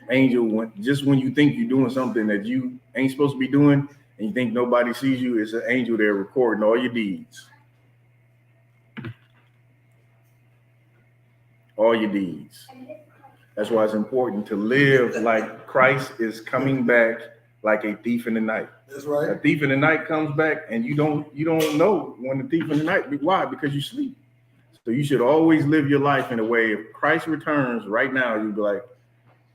Angel, when you think you're doing something that you ain't supposed to be doing, and you think nobody sees you, it's an angel there recording all your deeds. All your deeds. That's why it's important to live like Christ is coming back like a thief in the night. That's right. A thief in the night comes back, and you don't know when the thief in the night. Why? Because you sleep. So you should always live your life in a way. If Christ returns right now, you'd be like,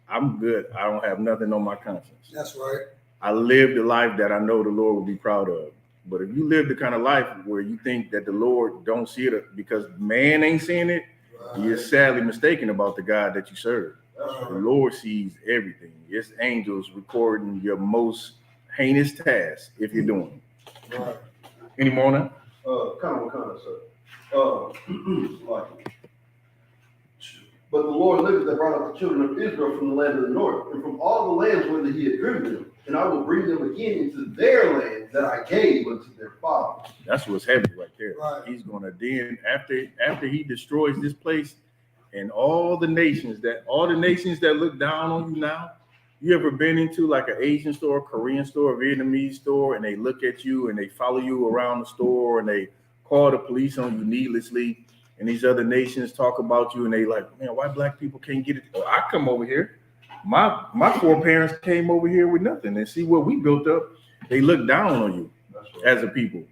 I'm good. I don't have nothing on my conscience. That's right. I lived the life that I know the Lord will be proud of. But if you live the kind of life where you think that the Lord don't see it because man ain't seeing it, you're sadly mistaken about the God that you serve. The Lord sees everything. It's angels recording your most heinous tasks if you're doing it. Right. Any more now? But the Lord liveth, that brought up the children of Israel from the land of the north, and from all the lands whither he had driven them, and I will bring them again into their land that I gave unto their fathers. That's what's heavy right there. Right. He's gonna then, after he destroys this place and all the nations that look down on you now. You ever been into like an Asian store, Korean store, Vietnamese store, and they look at you and they follow you around the store and they call the police on you needlessly, and these other nations talk about you and they like, man, why black people can't get it? Oh, I come over here. My foreparents came over here with nothing, and see what we built up. They look down on you as a people.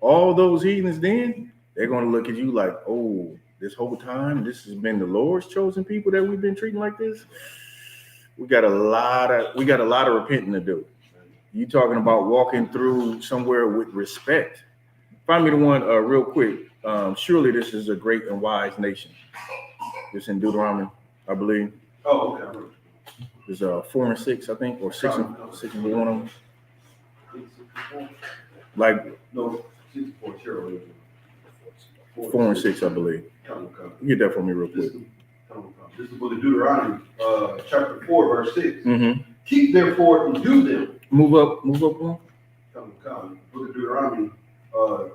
All those heathens then, they're gonna look at you like, oh, this whole time, this has been the Lord's chosen people that we've been treating like this. We got a lot of repenting to do. You talking about walking through somewhere with respect. Find me the one real quick. Surely this is a great and wise nation. It's in Deuteronomy, I believe. Oh, okay. There's 4 and 6, I think, or 6 and 1 of them. Like no, 64 surely. 4 and 6, I believe. You get that for me real quick. This is the book of Deuteronomy, chapter 4, verse 6. Mm-hmm. Keep therefore and do them. Move up one. Come. Book of Deuteronomy,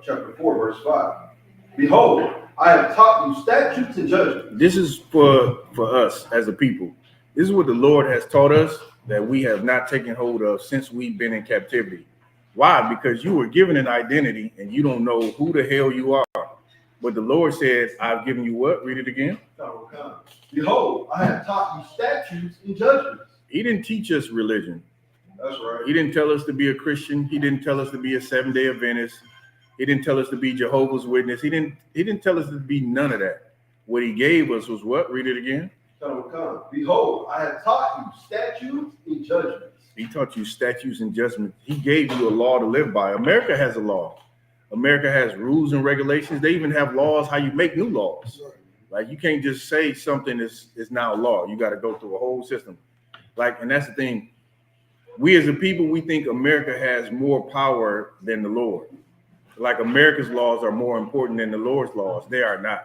chapter 4, verse 5. Behold, I have taught you statutes and judgments. This is for us as a people. This is what the Lord has taught us that we have not taken hold of since we've been in captivity. Why? Because you were given an identity and you don't know who the hell you are. But the Lord said, I've given you what? Read it again. Come. Behold, I have taught you statutes and judgments. He didn't teach us religion. That's right. He didn't tell us to be a Christian. He didn't tell us to be a Seventh-day Adventist. He didn't tell us to be Jehovah's Witness. He didn't tell us to be none of that. What he gave us was what? Read it again. Come. Behold, I have taught you statutes and judgments. He taught you statutes and judgments. He gave you a law to live by. America has a law. America has rules and regulations. They even have laws how you make new laws. Like you can't just say something is now law. You got to go through a whole system. Like, and that's the thing. We as a people, we think America has more power than the Lord. Like America's laws are more important than the Lord's laws. They are not.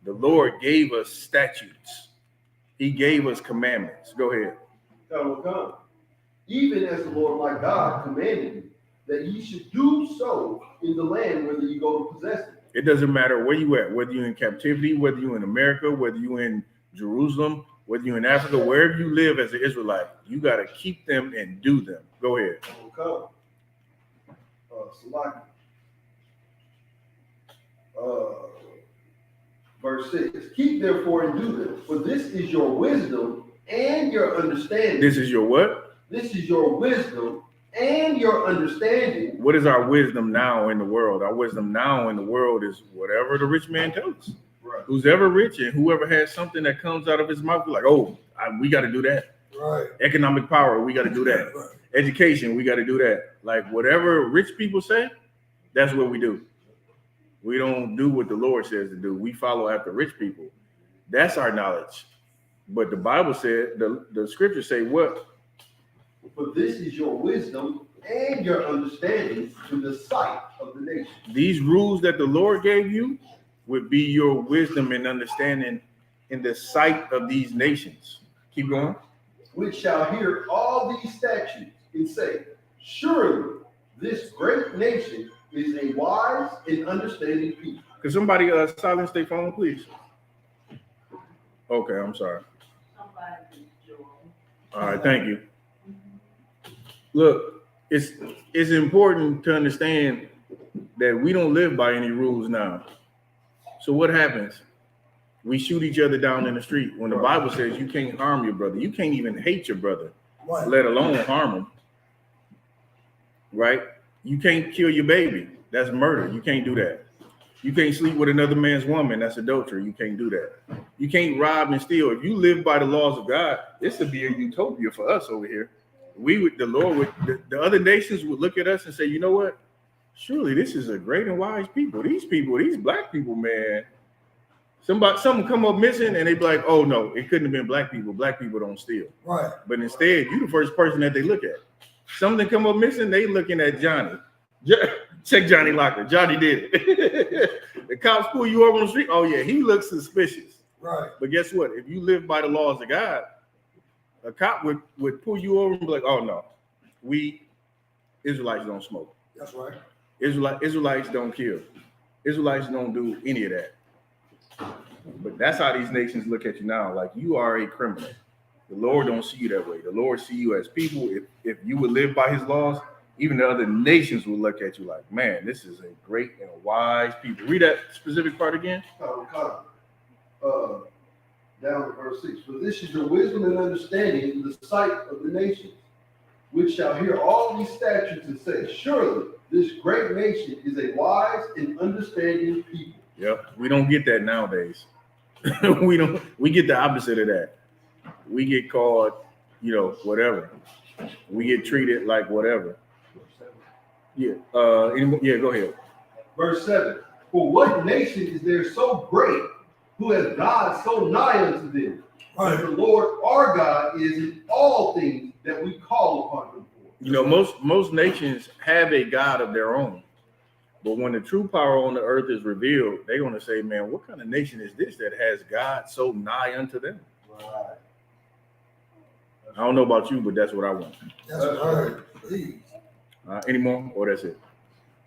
The Lord gave us statutes. He gave us commandments. Go ahead. Come. Even as the Lord my God commanded you, that ye should do so in the land whether you go to possess it. It doesn't matter where you at, whether you're in captivity, whether you're in America, whether you're in Jerusalem, whether you're in Africa, wherever you live as an Israelite, you got to keep them and do them. Go ahead. Come. Salaki. Verse 6. Keep therefore and do them, for this is your wisdom and your understanding. This is your what? This is your wisdom and your understanding. What is our wisdom now in the world? Our wisdom now in the world is whatever the rich man tells us. Right. Who's ever rich and whoever has something that comes out of his mouth, like, oh, we got to do that. Right. Economic power, we got to do that. Right. Education, we got to do that. Like whatever rich people say, that's what we do. We don't do what the Lord says to do. We follow after rich people. That's our knowledge. But the Bible said, the scriptures say what? For this is your wisdom and your understanding to the sight of the nation. These rules that the Lord gave you would be your wisdom and understanding in the sight of these nations. Keep going. Which shall hear all these statutes and say, surely this great nation is a wise and understanding people. Could somebody silence their phone, please? Okay, I'm sorry. All right, thank you. Look, it's important to understand that we don't live by any rules now. So what happens? We shoot each other down in the street when the Bible says you can't harm your brother. You can't even hate your brother, Right. let alone harm him. Right? You can't kill your baby. That's murder. You can't do that. You can't sleep with another man's woman. That's adultery. You can't do that. You can't rob and steal. If you live by the laws of God, this would be a utopia for us over here. The other nations would look at us and say, you know what? Surely this is a great and wise people. These black people, man. Something come up missing and they be like, oh no, it couldn't have been black people. Black people don't steal. Right. But instead, you the first person that they look at. Something come up missing, they looking at Johnny. Check Johnny Locker. Johnny did it. The cops pull you over on the street. Oh yeah, he looks suspicious. Right. But guess what? If you live by the laws of God, a cop would pull you over and be like, oh no, we Israelites don't smoke. That's right. Israelites don't kill. Israelites don't do any of that. But that's how these nations look at you now. Like you are a criminal. The Lord don't see you that way. The Lord see you as people. If you would live by his laws, even the other nations will look at you like, man, this is a great and wise people. Read that specific part again. Down to verse 6. For this is your wisdom and understanding in the sight of the nations, which shall hear all these statutes and say, surely this great nation is a wise and understanding people. Yep. We don't get that nowadays. We get the opposite of that. We get called, whatever. We get treated like whatever. Yeah. Yeah, go ahead. Verse 7. For what nation is there so great who has God so nigh unto them? Right. As the Lord our God is in all things that we call upon him for. Most nations have a God of their own. But when the true power on the earth is revealed, they're going to say, man, what kind of nation is this that has God so nigh unto them? Right. I don't know about you, but that's what I want. That's what I heard. Please. Any more? Or that's it?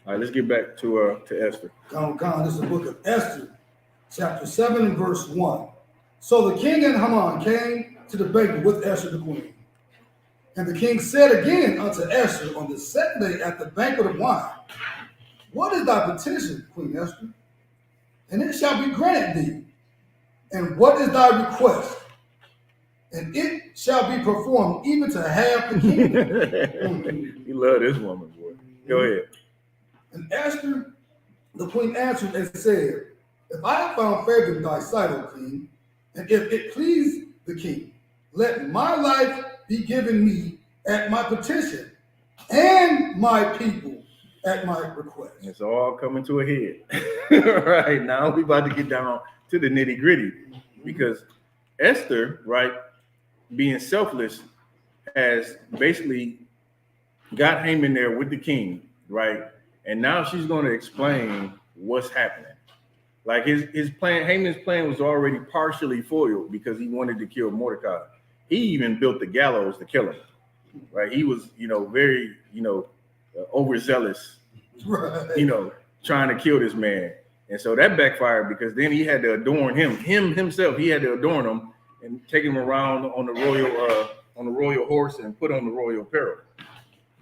All right, let's get back to Esther. Come. This is the book of Esther, chapter 7 and verse 1. So the king and Haman came to the banquet with Esther the queen. And the king said again unto Esther on the second day at the banquet of wine, what is thy petition, Queen Esther? And it shall be granted thee. And what is thy request? And it shall be performed even to half the kingdom. You love this woman, boy. Go ahead. And Esther, the queen, answered and said, if I have found favor in thy sight, O king, and if it please the king, let my life be given me at my petition, and my people at my request. It's all coming to a head. Right now, we about to get down to the nitty gritty, because Esther, right, being selfless, has basically got Haman there with the king, right? And now she's going to explain what's happening. Like his plan, Haman's plan was already partially foiled because he wanted to kill Mordecai. He even built the gallows to kill him, right? He was, very, overzealous, Right. Trying to kill this man. And so that backfired because then he had to adorn himself. He had to adorn him and take him around on the royal horse and put on the royal apparel,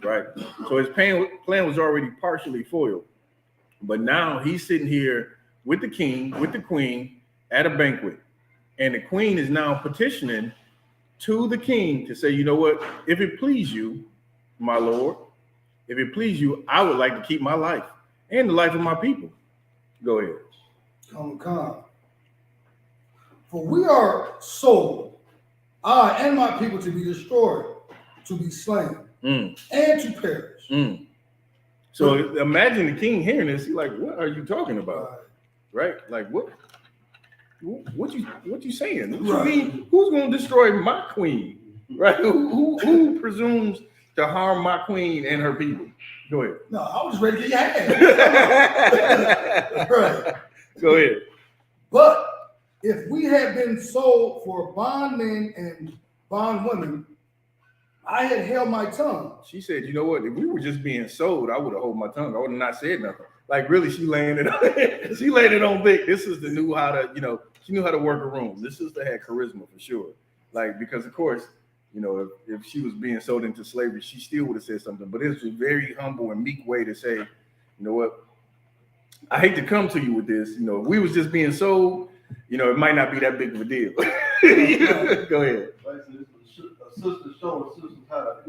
right? So his plan was already partially foiled. But now he's sitting here with the king, with the queen at a banquet. And the queen is now petitioning to the king to say, you know what, if it please you, my lord, if it please you, I would like to keep my life and the life of my people. Go ahead. Come. For we are sold, I and my people, to be destroyed, to be slain, and to perish. So imagine the king hearing this. He's like, what are you talking about? Right? Like, what you saying? What you mean? Who's going to destroy my queen? Right? Who presumes to harm my queen and her people? Go ahead. No, I was ready to get your hand. Right. Go ahead. But if we had been sold for bondmen and bondwomen, I had held my tongue. She said, you know what? If we were just being sold, I would have held my tongue. I would have not said nothing. Like, really, she laying it on. She laying it on thick. This is knew how to, she knew how to work a room. This sister had charisma for sure. Like, because of course, if she was being sold into slavery, she still would have said something. But it's a very humble and meek way to say, you know what? I hate to come to you with this. If we was just being sold, it might not be that big of a deal. Go ahead. A sister showing sisters how to,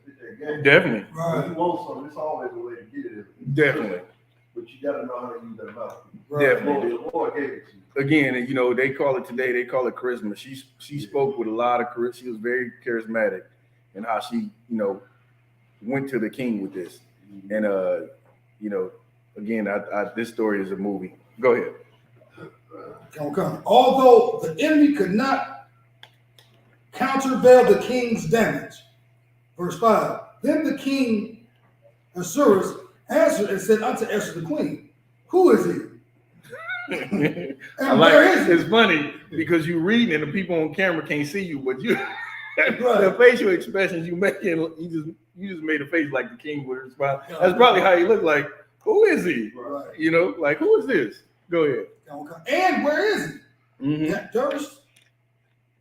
spit their game. Definitely. Right. If you want something, it's always a way to get it. Definitely. But you got to know how to use that mouth. Right. Definitely. The Lord gave it to you. Again, they call it charisma. She spoke with a lot of charisma. She was very charismatic in how she, went to the king with this. And, again, this story is a movie. Go ahead. Come. Although the enemy could not countervail the king's damage. Verse 5. Then the king Ahasuerus answered and said unto Esther the queen, who is he? And I like where is he? It's funny because you reading and the people on camera can't see you, but you Right. the facial expressions you making, you just made a face like the king would respond. That's probably how he looked. Like, who is he? Right. Like, who is this? Go ahead. And where is he? Mm-hmm. That durst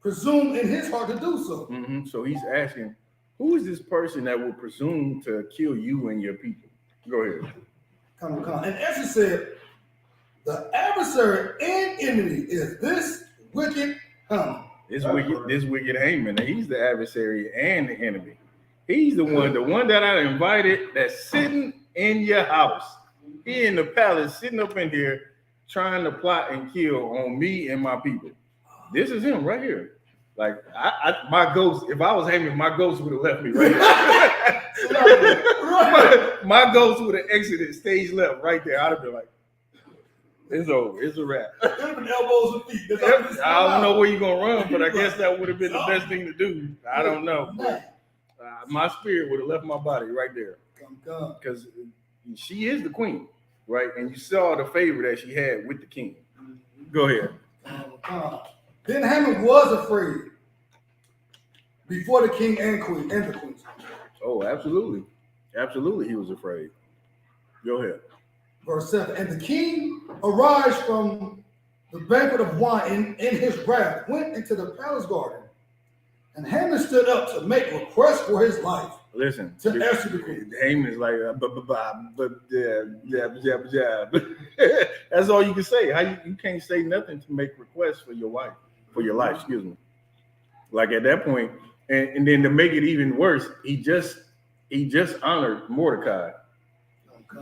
presume in his heart to do so. Mm-hmm. So he's asking, who is this person that will presume to kill you and your people? Go ahead. Come. And Esther said, the adversary and enemy is this wicked Haman. This wicked Haman. He's the adversary and the enemy. He's the one that I invited that's sitting in your house. He in the palace, sitting up in here, trying to plot and kill on me and my people. This is him right here. Like my ghost, if I was Haman, my ghost would have left me right there. my ghost would have exited stage left right there. I'd have been like, it's over. It's a wrap. Elbows and feet. I don't know where you're going to run, but I guess that would have been the best thing to do. I don't know. But, my spirit would have left my body right there. Because she is the queen, right? And you saw the favor that she had with the king. Go ahead. Then Haman was afraid before the king and queen and the queen. Oh, absolutely. Absolutely, he was afraid. Go ahead. Verse 7. And the king arise from the banquet of wine in his wrath, went into the palace garden, and Haman stood up to make request for his life. Listen, to Esther the queen. Haman is like, that's all you can say. How you can't say nothing to make requests for your wife, for your life, excuse me. Like at that point, and then to make it even worse, he just honored Mordecai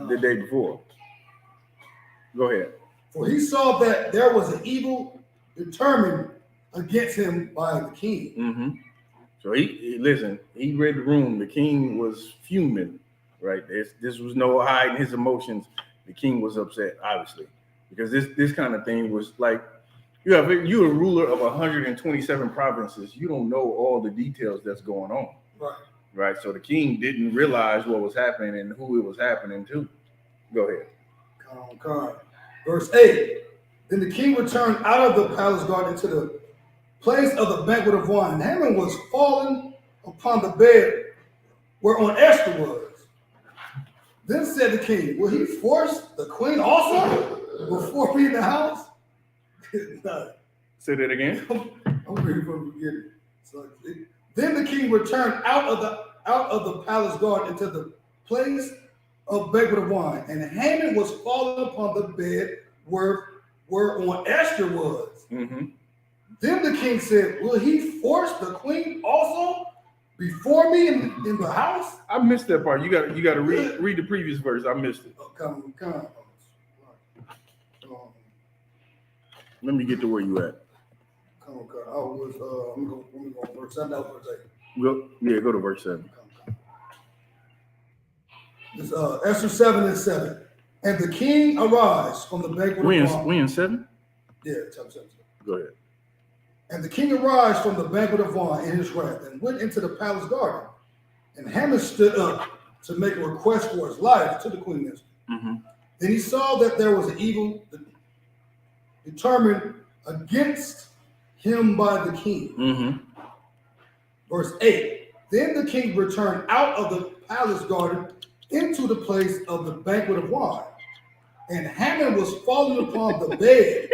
the day before. Go ahead. For he saw that there was an evil determined against him by the king. Mm-hmm. So he listen, he read the room. The king was fuming, right? This was no hiding his emotions. The king was upset, obviously, because this kind of thing was like, you're a ruler of 127 provinces. You don't know all the details that's going on. Right. So the king didn't realize what was happening and who it was happening to. Go ahead. Come on. Verse 8. Then the king returned out of the palace garden to the place of the banquet of wine. And Haman was fallen upon the bed whereon Esther was. Then said the king, will he force the queen also before me in the house? Say that again. I'm reading from the beginning. So, then the king returned out of the palace garden into the place of banquet of wine, and Haman was fallen upon the bed whereon Esther was. Mm-hmm. Then the king said, will he force the queen also before me in the house? I missed that part. You got to read the previous verse. I missed it. Oh, come on. Let me get to where you at. Come on. Oh, let me go verse 7. That was verse 8. Go to verse 7. It's Esther 7:7. And the king arise from the banquet of wine. We in 7? Yeah, chapter 7. Go ahead. And the king arise from the banquet of wine in his wrath, and went into the palace garden. And Haman stood up to make a request for his life to the queen Esther. Mm-hmm. Then he saw that there was an evil determined against him by the king. Mm-hmm. Verse 8. Then the king returned out of the palace garden into the place of the banquet of wine. And Haman was fallen upon the bed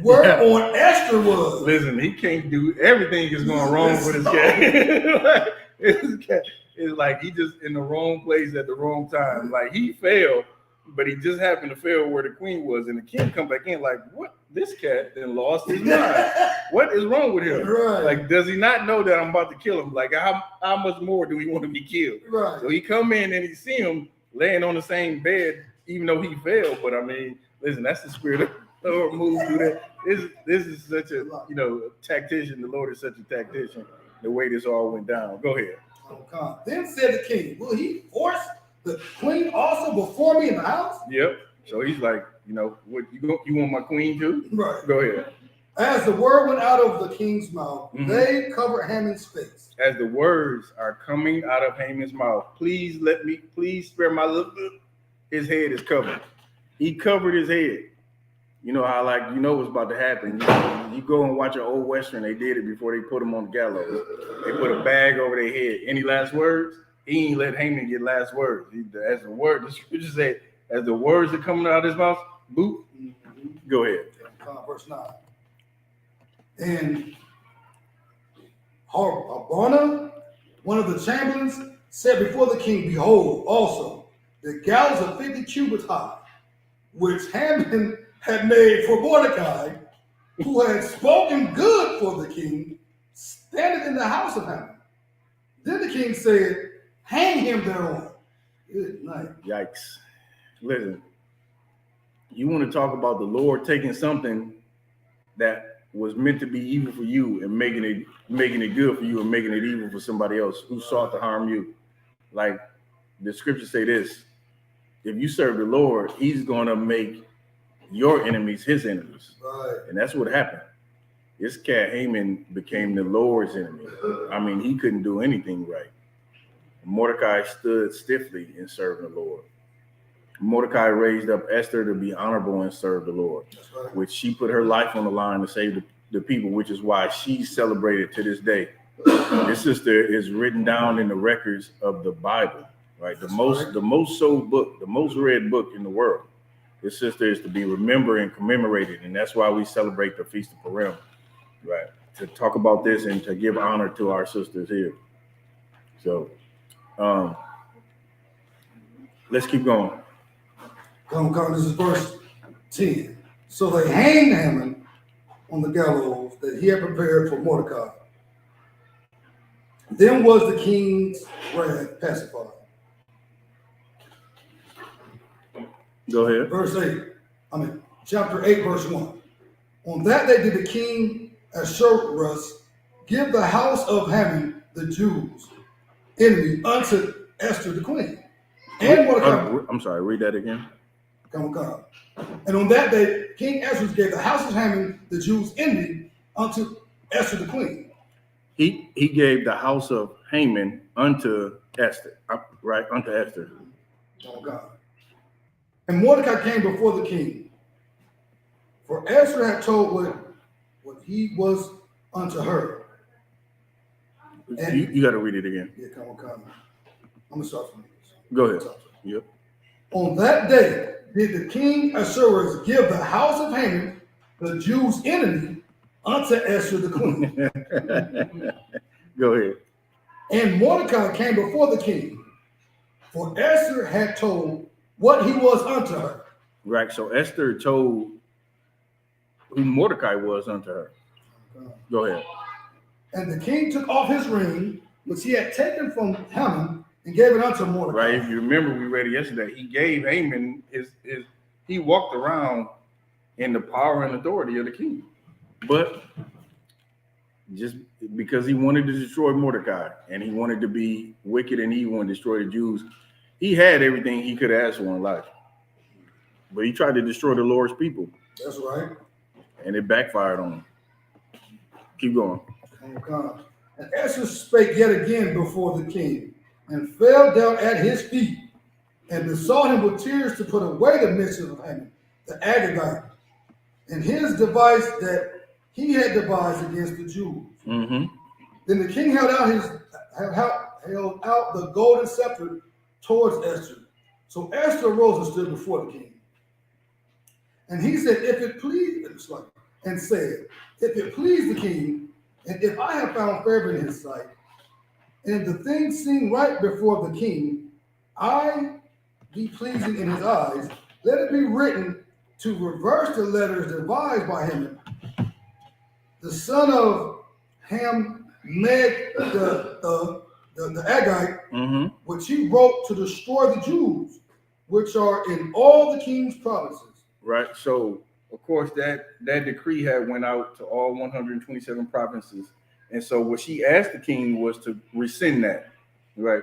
whereon Esther was. Listen, he can't do everything is going wrong with his cat. His cat is like he just in the wrong place at the wrong time. Like he failed, but he just happened to fail where the queen was, and the king come back in like, what? This cat then lost his mind. What is wrong with him? Right. Like, does he not know that I'm about to kill him? Like, how much more do he want to be killed? Right. So he come in and he see him laying on the same bed, even though he failed. But I mean, listen, that's the spirit of the Lord moves through that. This is such a tactician. The Lord is such a tactician. The way this all went down. Go ahead. Oh, then said the king, will he force the queen also before me in the house? Yep. So he's like, what you want my queen too? Right. Go ahead. As the word went out of the king's mouth, Mm-hmm. they covered Haman's face. As the words are coming out of Haman's mouth, please spare my little. His head is covered. He covered his head. You know how what's about to happen. You go and watch an old Western. They did it before they put him on the gallows. They put a bag over their head. Any last words? He ain't let Haman get last words. As the word, the scripture said, as the words are coming out of his mouth, boop. Go ahead. Verse 9. And Harbona, one of the chamberlains, said before the king, behold, also the gallows of 50 cubits high, which Haman had made for Mordecai, who had spoken good for the king, standeth in the house of Haman. Then the king said, hang him thereon. Good night. Yikes. Listen, you want to talk about the Lord taking something that was meant to be evil for you and making it good for you and making it evil for somebody else who sought to harm you. Like the scriptures say this, if you serve the Lord, he's going to make your enemies his enemies. Right. And that's what happened. This cat Haman became the Lord's enemy. I mean, he couldn't do anything right. Mordecai stood stiffly in serving the Lord. Mordecai raised up Esther to be honorable and serve the Lord, which she put her life on the line to save the people, which is why she's celebrated to this day This sister is written down in the records of the Bible, right? The most sold book, the most read book in the world. This sister is to be remembered and commemorated, and that's why we celebrate the Feast of Purim, right? To talk about this and to give honor to our sisters here. So, let's keep going. Come, this is verse 10. So they hanged Haman on the gallows that he had prepared for Mordecai. Then was the king's wrath pacified. Go ahead. Chapter 8, verse 1. On that day did the king Ahasuerus give the house of Haman, the Jews' enemy, unto Esther the queen. And Mordecai. I'm sorry, read that again. Come. And on that day, King Ahasuerus gave the house of Haman, the Jews' enemy, unto Esther the queen. He gave the house of Haman unto Esther, right? Unto Esther. Oh God. And Mordecai came before the king. For Esther had told what he was unto her. And you got to read it again. Yeah, come. I'm gonna start from this. Go ahead. Yep. On that day did the king Ahasuerus give the house of Haman, the Jews' enemy, unto Esther the queen. Go ahead. And Mordecai came before the king, for Esther had told what he was unto her. Right. So Esther told who Mordecai was unto her. Go ahead. And the king took off his ring, which he had taken from Haman, and gave it unto Mordecai. Right. If you remember, we read it yesterday. He gave Haman he walked around in the power and authority of the king. But just because he wanted to destroy Mordecai and he wanted to be wicked and evil and destroy the Jews, he had everything he could ask for in life. But he tried to destroy the Lord's people. That's right. And it backfired on him. Keep going. Oh God. And Esther spake yet again before the king, and fell down at his feet, and besought him with tears to put away the mischief of Haman, the Agagite, and his device that he had devised against the Jews. Mm-hmm. Then the king held out the golden scepter towards Esther. So Esther arose and stood before the king. And he said, if it please the king, and if I have found favor in his sight, and the thing seem right before the king, I be pleasing in his eyes, let it be written to reverse the letters devised by him, the son of Ham Meg the Agagite, Mm-hmm. which he wrote to destroy the Jews, which are in all the king's provinces. Right. So, of course, that decree had went out to all 127 provinces. And so what she asked the king was to rescind that. Right.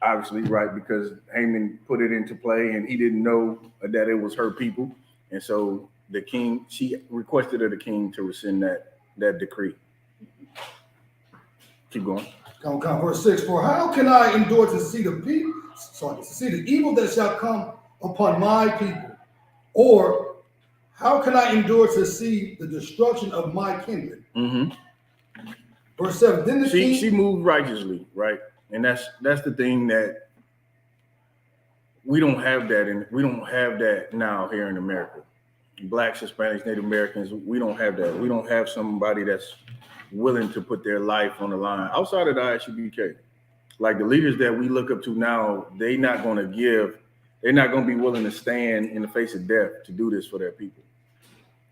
Obviously, right, because Haman put it into play and he didn't know that it was her people. And so she requested of the king to rescind that decree. Keep going. Come, verse 6. For how can I endure to see the evil that shall come upon my people? Or how can I endure to see the destruction of my kindred? Mm-hmm. Verse 7. Then she moved righteously, right? And that's the thing that we don't have that now here in America. Blacks, Hispanics, Native Americans, we don't have that. We don't have somebody that's willing to put their life on the line outside of the ISUPK. Like the leaders that we look up to now, they're not going to be willing to stand in the face of death to do this for their people.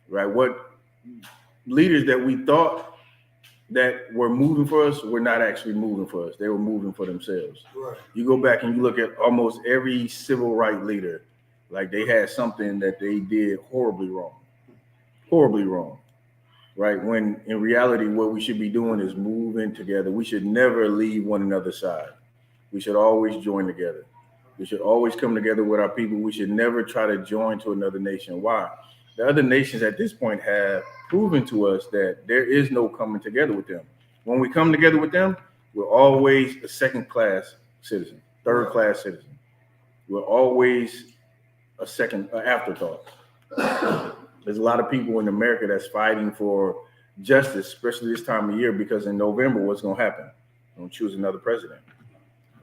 Right? What leaders that we thought that were moving for us were not actually moving for us. They were moving for themselves. Right. You go back and you look at almost every civil rights leader, like they had something that they did horribly wrong, right? When in reality, what we should be doing is moving together. We should never leave one another's side. We should always join together. We should always come together with our people. We should never try to join to another nation. Why? The other nations at this point have proven to us that there is no coming together with them. When we come together with them, we're always a second-class citizen, third-class citizen. We're always an afterthought. There's a lot of people in America that's fighting for justice, especially this time of year, because in November, what's going to happen? We're going to choose another president.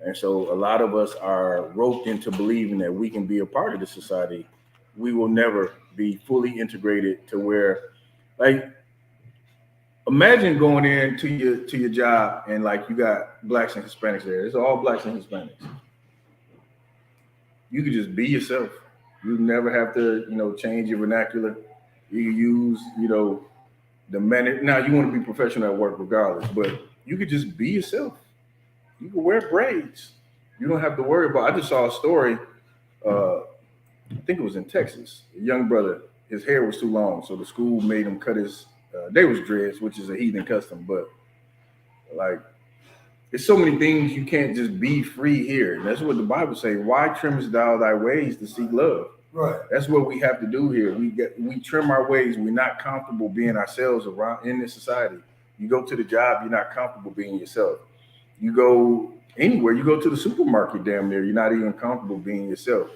And so a lot of us are roped into believing that we can be a part of the society. We will never be fully integrated to where, like, imagine going into your job and like you got blacks and Hispanics there. It's all blacks and Hispanics. You could just be yourself. You never have to, change your vernacular. You use, the minute. Now you want to be professional at work regardless, but you could just be yourself. You can wear braids. You don't have to worry about. I just saw a story. I think it was in Texas. A young brother, his hair was too long, so the school made him cut his. They was dreads, which is a heathen custom, but like, there's so many things you can't just be free here. And that's what the Bible says. Why trimmest thou thy ways to seek love? Right. That's what we have to do here. We trim our ways. We're not comfortable being ourselves around in this society. You go to the job, you're not comfortable being yourself. You go anywhere, you go to the supermarket, damn near, you're not even comfortable being yourself.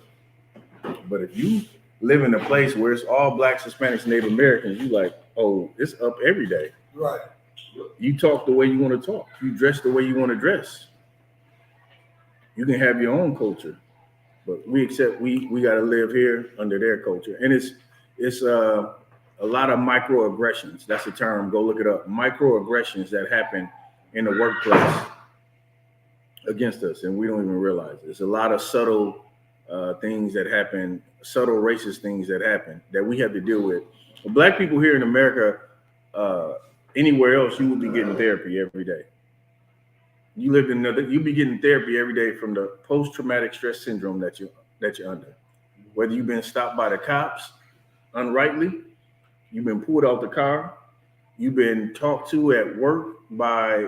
But if you live in a place where it's all blacks, Hispanics, Native Americans, you like, oh, it's up every day. Right. You talk the way you want to talk. You dress the way you want to dress. You can have your own culture, but we got to live here under their culture. And it's a lot of microaggressions. That's the term. Go look it up. Microaggressions that happen in the workplace against us, and we don't even realize it. There's a lot of subtle things that happen, subtle racist things that happen that we have to deal with. Well, black people here in America, anywhere else, you would be getting therapy every day. You'd be getting therapy every day from the post-traumatic stress syndrome that you're under. Whether you've been stopped by the cops unrightly, you've been pulled out the car, you've been talked to at work by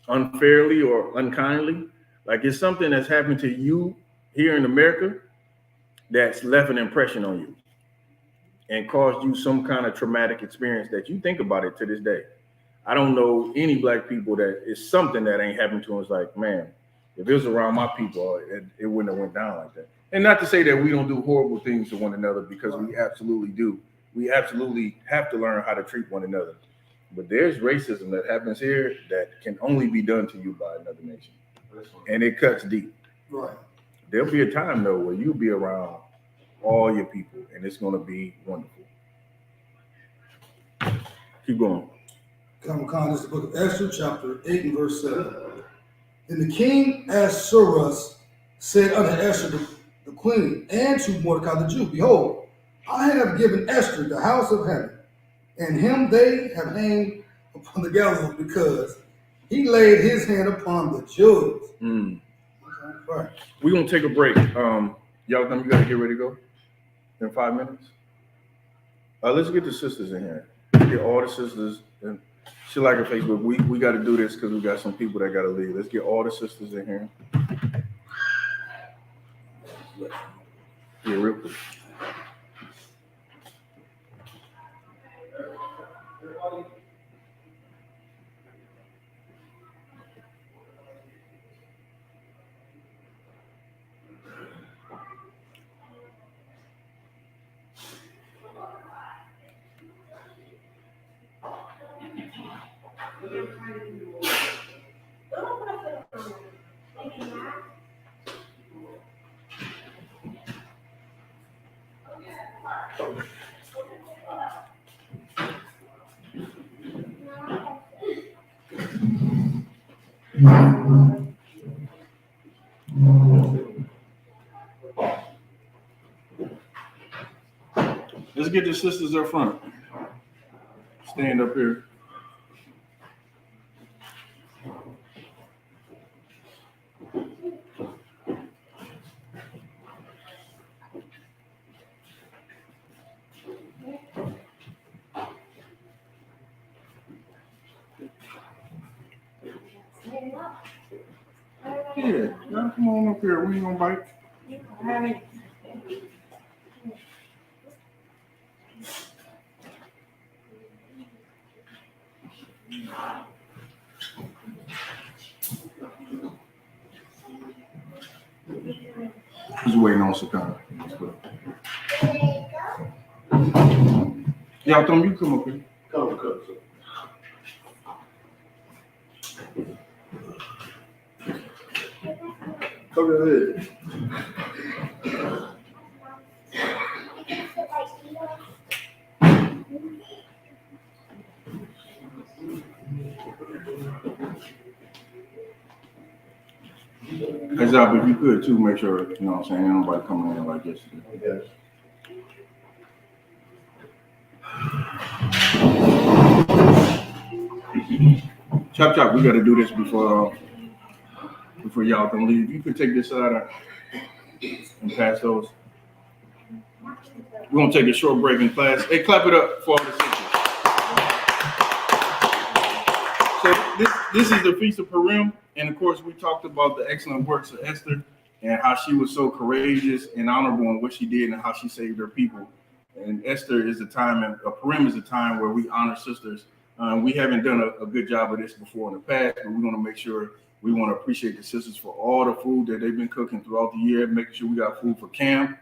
unfairly or unkindly. Like, it's something that's happened to you here in America that's left an impression on you and caused you some kind of traumatic experience that you think about it to this day. I don't know any black people that it's something that ain't happened to them. It's like, man, if it was around my people, it wouldn't have went down like that. And not to say that we don't do horrible things to one another, because we absolutely do. We absolutely have to learn how to treat one another. But there's racism that happens here that can only be done to you by another nation. And it cuts deep. Right. There'll be a time, though, where you'll be around all your people, and it's going to be wonderful. Keep going. This is the book of Esther, chapter 8 and verse 7. And the king Ahasuerus said unto Esther the queen, and to Mordecai the Jew, behold, I have given Esther the house of Haman, and him they have hanged upon the gallows, because he laid his hand upon the Jews. Right. We're going to take a break. Y'all think you got to get ready to go in 5 minutes? Let's get the sisters in here. Get all the sisters. And she like her Facebook. We got to do this because we got some people that got to leave. Let's get all the sisters in here. Yeah, real quick. Let's get the sisters up front. Stand up here. Yeah, now come on up here. We ain't gonna bite. Just waiting on Sakana. Y'all tell me you come up here. Come, sir. Come ahead. Hey, Zab, if you could too, make sure, you know what I'm saying, ain't nobody coming in like yesterday. Yes. Chop chop, we gotta do this before y'all can leave. You could take this side and pass those. We're gonna take a short break in class. Hey, clap it up for all the sisters. So this is the Feast of Purim, and of course we talked about the excellent works of Esther and how she was so courageous and honorable in what she did and how she saved her people. And Esther is a time, and Purim is a time where we honor sisters. We haven't done a good job of this before in the past, but we want to make sure we want to appreciate the sisters for all the food that they've been cooking throughout the year, making sure we got food for camp,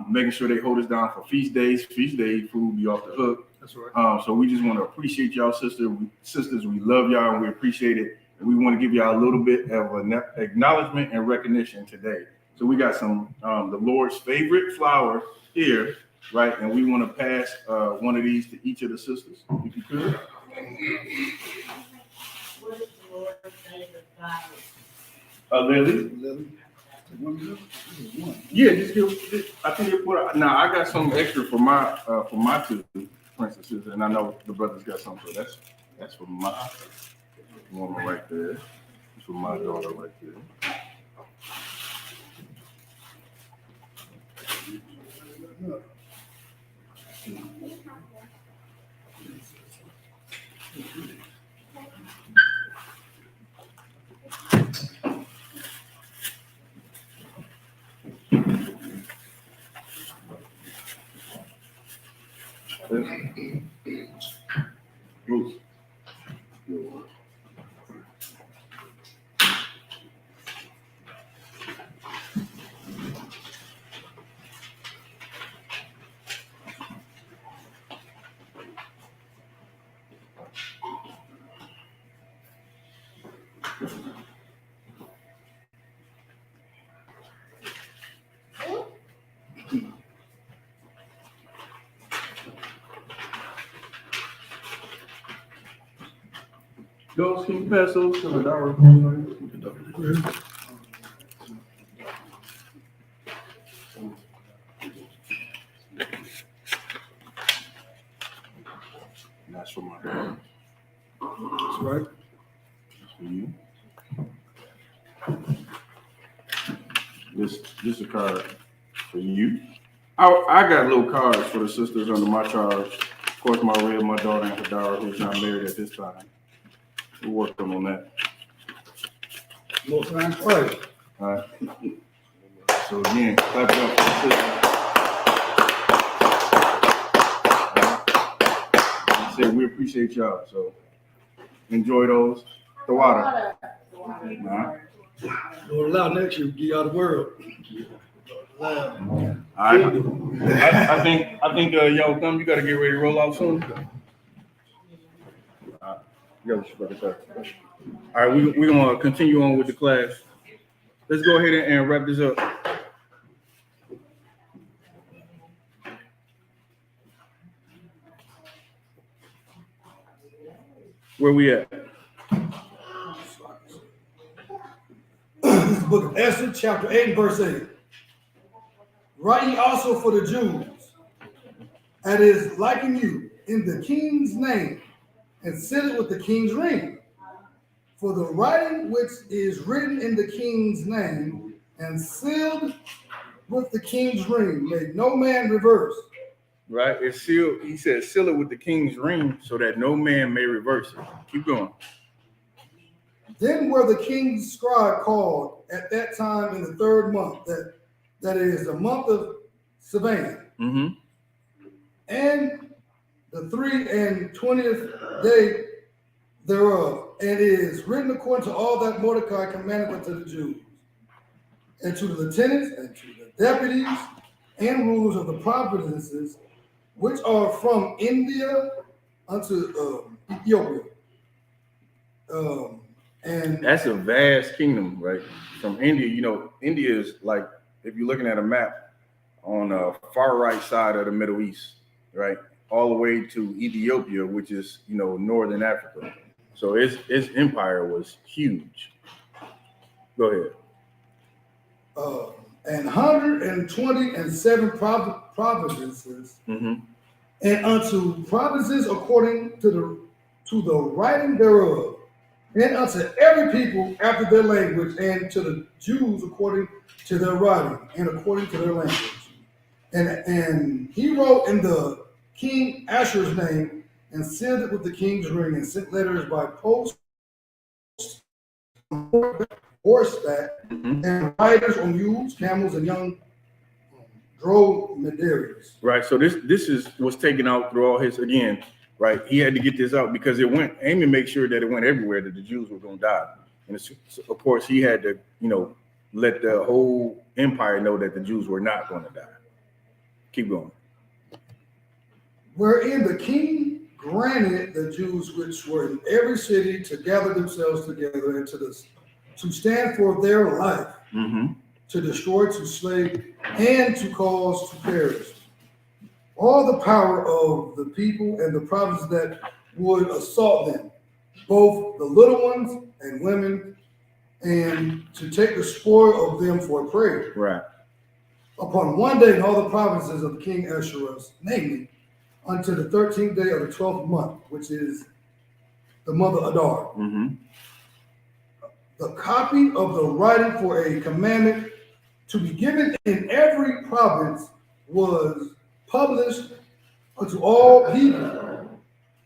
making sure they hold us down for feast days. Feast day food be off the hook. That's right. So we just want to appreciate y'all, sisters. We love y'all and we appreciate it. And we want to give y'all a little bit of an acknowledgement and recognition today. So we got some the Lord's favorite flour here, right? And we want to pass one of these to each of the sisters, if you could. What is the Lord's favorite flower? Lily. Yeah, just give. I think they put. Now I got some extra for my two princesses, and I know the brothers got some. So that's for my woman right there. It's for my daughter right there. Bruce. Ghost, can you pass those to the daughter? That's for my daughter. That's right. That's for you. This a card for you. I got little cards for the sisters under my charge. Of course, my daughter, and Hadara, who's not married at this time. We're working on that. Most times, right. All right. So again, clap it up for the sisters. Like I said, we appreciate y'all. So enjoy those. The water. Nah. Lord allow next year, we give y'all the world. Allow. All right. I think yo, Thumb, you got to get ready to roll out soon. All right, we're gonna continue on with the class. Let's go ahead and wrap this up. Where we at? This is the book of Esther, chapter 8, verse 8. Write ye also for the Jews, and is liking you in the king's name, and seal it with the king's ring. For the writing which is written in the king's name, and sealed with the king's ring, may no man reverse. Right, it's sealed. He said, seal it with the king's ring, so that no man may reverse it. Keep going. Then were the king's scribe called at that time in the third month, that is the month of Sivan, and the 23rd day thereof, and it is written according to all that Mordecai commanded unto the Jews, and to the lieutenants, and to the deputies, and rulers of the provinces, which are from India unto Ethiopia. And That's a vast kingdom, right? From India, India is like, if you're looking at a map, on the far right side of the Middle East, right? All the way to Ethiopia, which is, northern Africa. So its empire was huge. Go ahead. And 127 provinces, Mm-hmm. and unto provinces according to the writing thereof, and unto every people after their language, and to the Jews according to their writing, and according to their language. And he wrote in the king Asher's name, and sealed it with the king's ring, and sent letters by post, horseback, Mm-hmm. and riders on mules, camels, and young dromedaries. Right. So this was taken out through all his, again, right? He had to get this out because Haman made sure that it went everywhere that the Jews were going to die. And of course, he had to, let the whole empire know that the Jews were not going to die. Keep going. Wherein the king granted the Jews which were in every city to gather themselves together, and to stand for their life, Mm-hmm. to destroy, to slay, and to cause to perish all the power of the people and the provinces that would assault them, both the little ones and women, and to take the spoil of them for a prey. Right. Upon one day in all the provinces of King Ahasuerus, namely, unto the 13th day of the 12th month, which is the month of Adar. Mm-hmm. The copy of the writing for a commandment to be given in every province was published unto all people,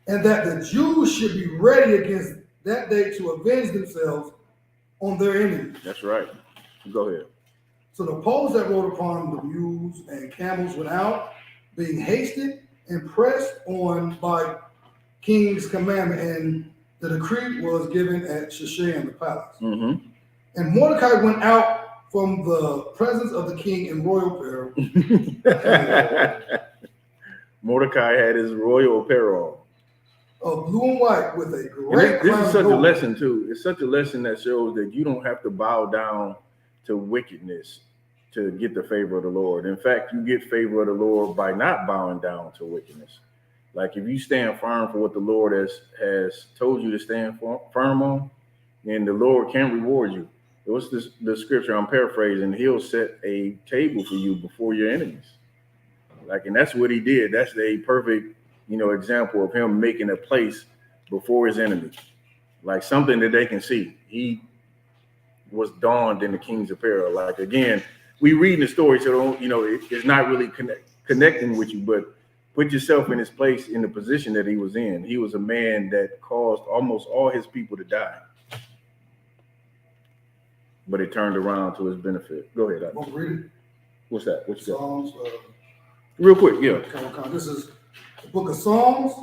and that the Jews should be ready against that day to avenge themselves on their enemies. That's right. Go ahead. So the poles that rode upon the mules and camels went out, being hasted and pressed on by king's commandment, and the decree was given at Shushan, the palace. Mm-hmm. And Mordecai went out from the presence of the king in royal apparel. Mordecai had his royal apparel Of blue and white with a on. great This crown is of such a gold. lesson too. It's such a lesson that shows that you don't have to bow down to wickedness to get the favor of the Lord. In fact, you get favor of the Lord by not bowing down to wickedness. Like if you stand firm for what the Lord has told you to stand firm on, then the Lord can reward you. What's the scripture? I'm paraphrasing. He'll set a table for you before your enemies. And that's what he did. That's a perfect, example of him making a place before his enemies, like something that they can see. He was donned in the king's apparel. Like, again, we read the story, so it's not really connecting with you, but put yourself in his place, in the position that he was in. He was a man that caused almost all his people to die, but it turned around to his benefit. Go ahead. Want to read it? What's that? What you got? Psalms. Real quick, yeah. This is the book of Psalms,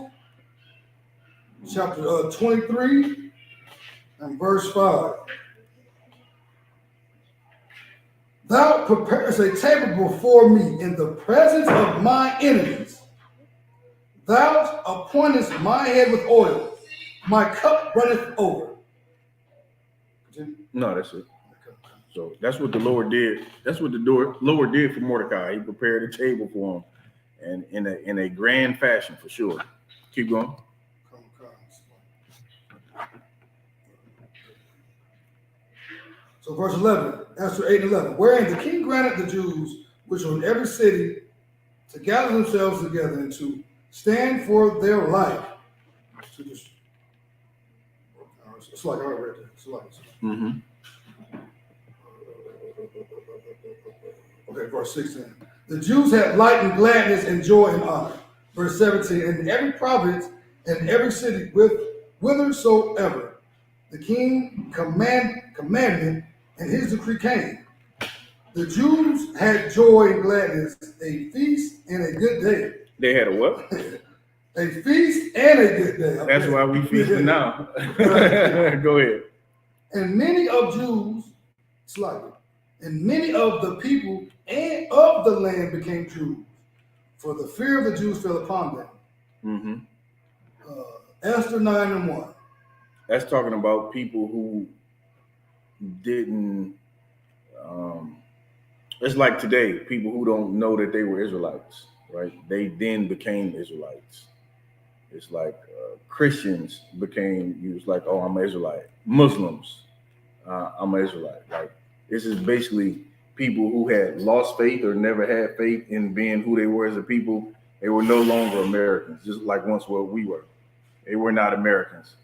chapter 23 and verse 5. Thou preparest a table before me in the presence of my enemies. Thou appointest my head with oil. My cup runneth over. No, that's it. So that's what the Lord did. That's what the Lord did for Mordecai. He prepared a table for him, and in a grand fashion, for sure. Keep going. So verse 11, Esther 8 and 11, wherein the king granted the Jews which were in every city to gather themselves together and to stand for their life. To just, it's like I already read that. It's like, Mm-hmm. Okay, verse 16. The Jews had light and gladness and joy and honor. Verse 17. In every province and every city whithersoever the king commanded and his decree came, the Jews had joy and gladness, a feast and a good day. They had a what? A feast and a good day. Okay. That's why we feasting now. Go ahead. And many of Jews, slightly, and many of the people and of the land became Jews. for the fear of the Jews fell upon them. Mm-hmm. Esther 9:1. That's talking about people who didn't. It's like today, people who don't know that they were Israelites, right? They then became Israelites. It's like Christians became. You was like, oh, I'm an Israelite. Muslims, I'm an Israelite. Like this is basically people who had lost faith or never had faith in being who they were as a people. They were no longer Americans, just like once what we were. They were not Americans.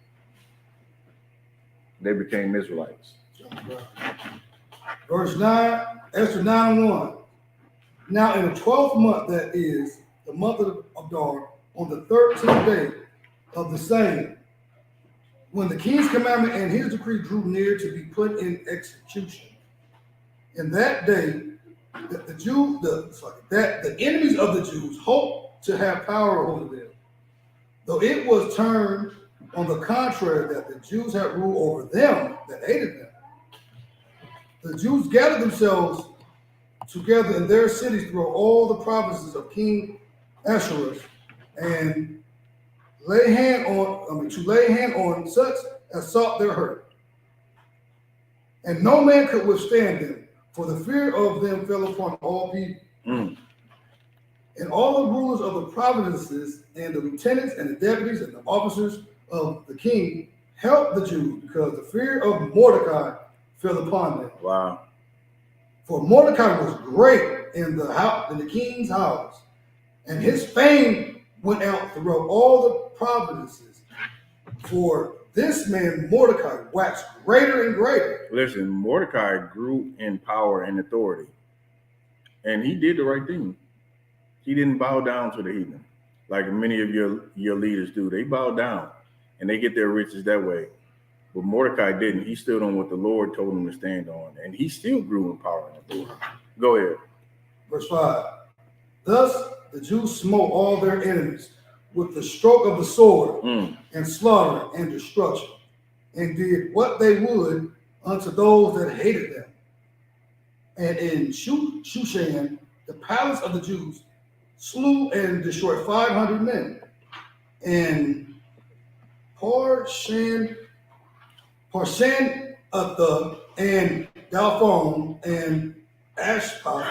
They became Israelites. Verse 9, Esther 9:1. Now in the 12th month, that is the month of Adar, on the 13th day of the same, when the king's commandment and his decree drew near to be put in execution. In that day, the enemies of the Jews hoped to have power over them, though it was turned on the contrary that the Jews had rule over them that hated them. The Jews gathered themselves together in their cities throughout all the provinces of King Ahasuerus, and to lay hand on such as sought their hurt. And no man could withstand them, for the fear of them fell upon all people. Mm. And all the rulers of the provinces and the lieutenants and the deputies and the officers of the king helped the Jews, because the fear of Mordecai fell upon them. Wow. For Mordecai was great in the king's house, and his fame went out throughout all the provinces. For this man Mordecai waxed greater and greater. Listen, Mordecai grew in power and authority, and he did the right thing. He didn't bow down to the heathen like many of your leaders do. They bow down and they get their riches that way. But Mordecai didn't. He stood on what the Lord told him to stand on, and he still grew in power and authority. Go ahead. Verse 5. Thus the Jews smote all their enemies with the stroke of the sword, and slaughter and destruction, and did what they would unto those that hated them. And in Shushan, the palace of the Jews, slew and destroyed 500 men. And Parshandatha and Dalphon and Ashpa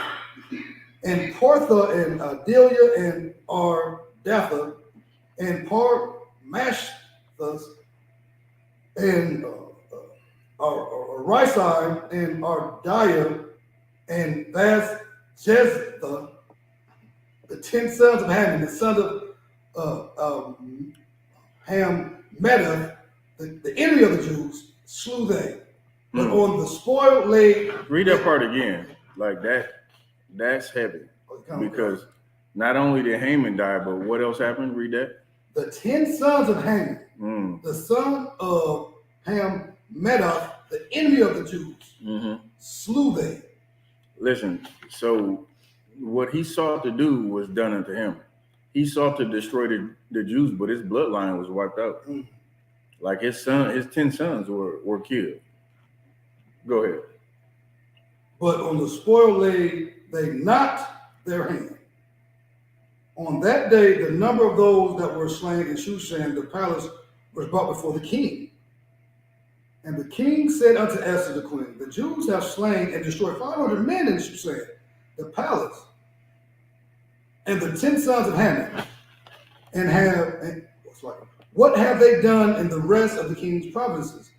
and Portha and Delia and Ardatha and Parmashthas and Risai and Ardiah and Vazjeztha, the 10 sons of Haman, the son of Hammedatha, the enemy of the Jews, slew they. But on the spoil laid. Read that part again. Like that's heavy. Because not only did Haman die, but what else happened? Read that. The 10 sons of Haman, the son of Hammedatha, the enemy of the Jews, slew they. Listen, so what he sought to do was done unto him. He sought to destroy the Jews, but his bloodline was wiped out. Like his 10 sons were killed. Go ahead. But on the spoil laid they not their hand. On that day, the number of those that were slain in Shushan, the palace, was brought before the king. And the king said unto Esther the queen, the Jews have slain and destroyed 500 men in Shushan, the palace, and the 10 sons of Haman, what have they done in the rest of the king's provinces?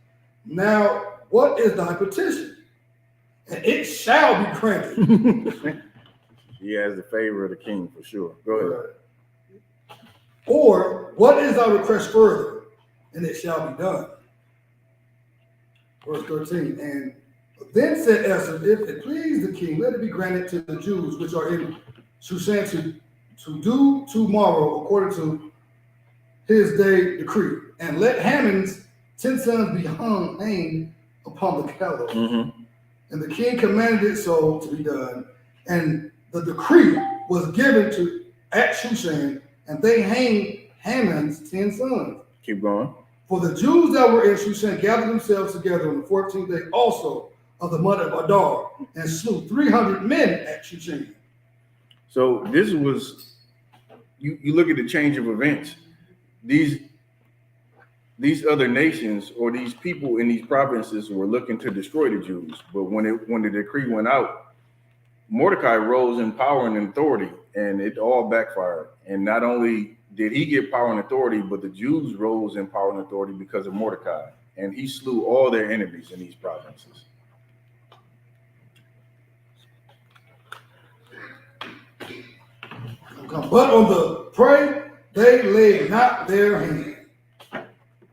Now, what is thy petition? And it shall be granted. He has the favor of the king for sure. Go ahead. Or what is thy request further? And it shall be done. Verse 13. And then said Esther, if it please the king, let it be granted to the Jews which are in Shushan to do tomorrow according to his day decree, and let Haman's 10 sons be hanged upon the gallows. And the king commanded it so to be done, and the decree was given at Shushan, and they hanged Haman's 10 sons. Keep going. For the Jews that were in Shushan gathered themselves together on the 14th day also of the month of Adar, and slew 300 men at Shushan. So this was you look at the change of events. These other nations or these people in these provinces were looking to destroy the Jews, but when the decree went out, Mordecai rose in power and authority, and it all backfired. And not only did he get power and authority, but the Jews rose in power and authority because of Mordecai, and he slew all their enemies in these provinces. But on the prey, they laid not their hand.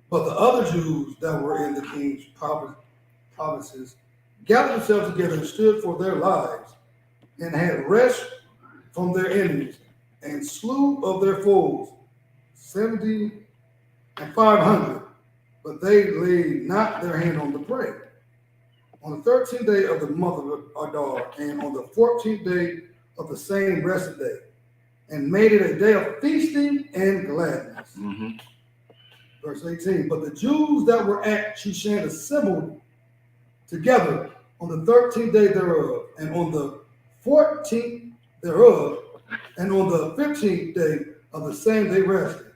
But the other Jews that were in the king's provinces gathered themselves together and stood for their lives, and had rest from their enemies, and slew of their foes 70 and 500. But they laid not their hand on the prey. On the 13th day of the month of Adar, and on the 14th day of the same blessed day, and made it a day of feasting and gladness. Mm-hmm. Verse 18, but the Jews that were at Shushan assembled together on the 13th day thereof, and on the 14th thereof, and on the 15th day of the same they rested,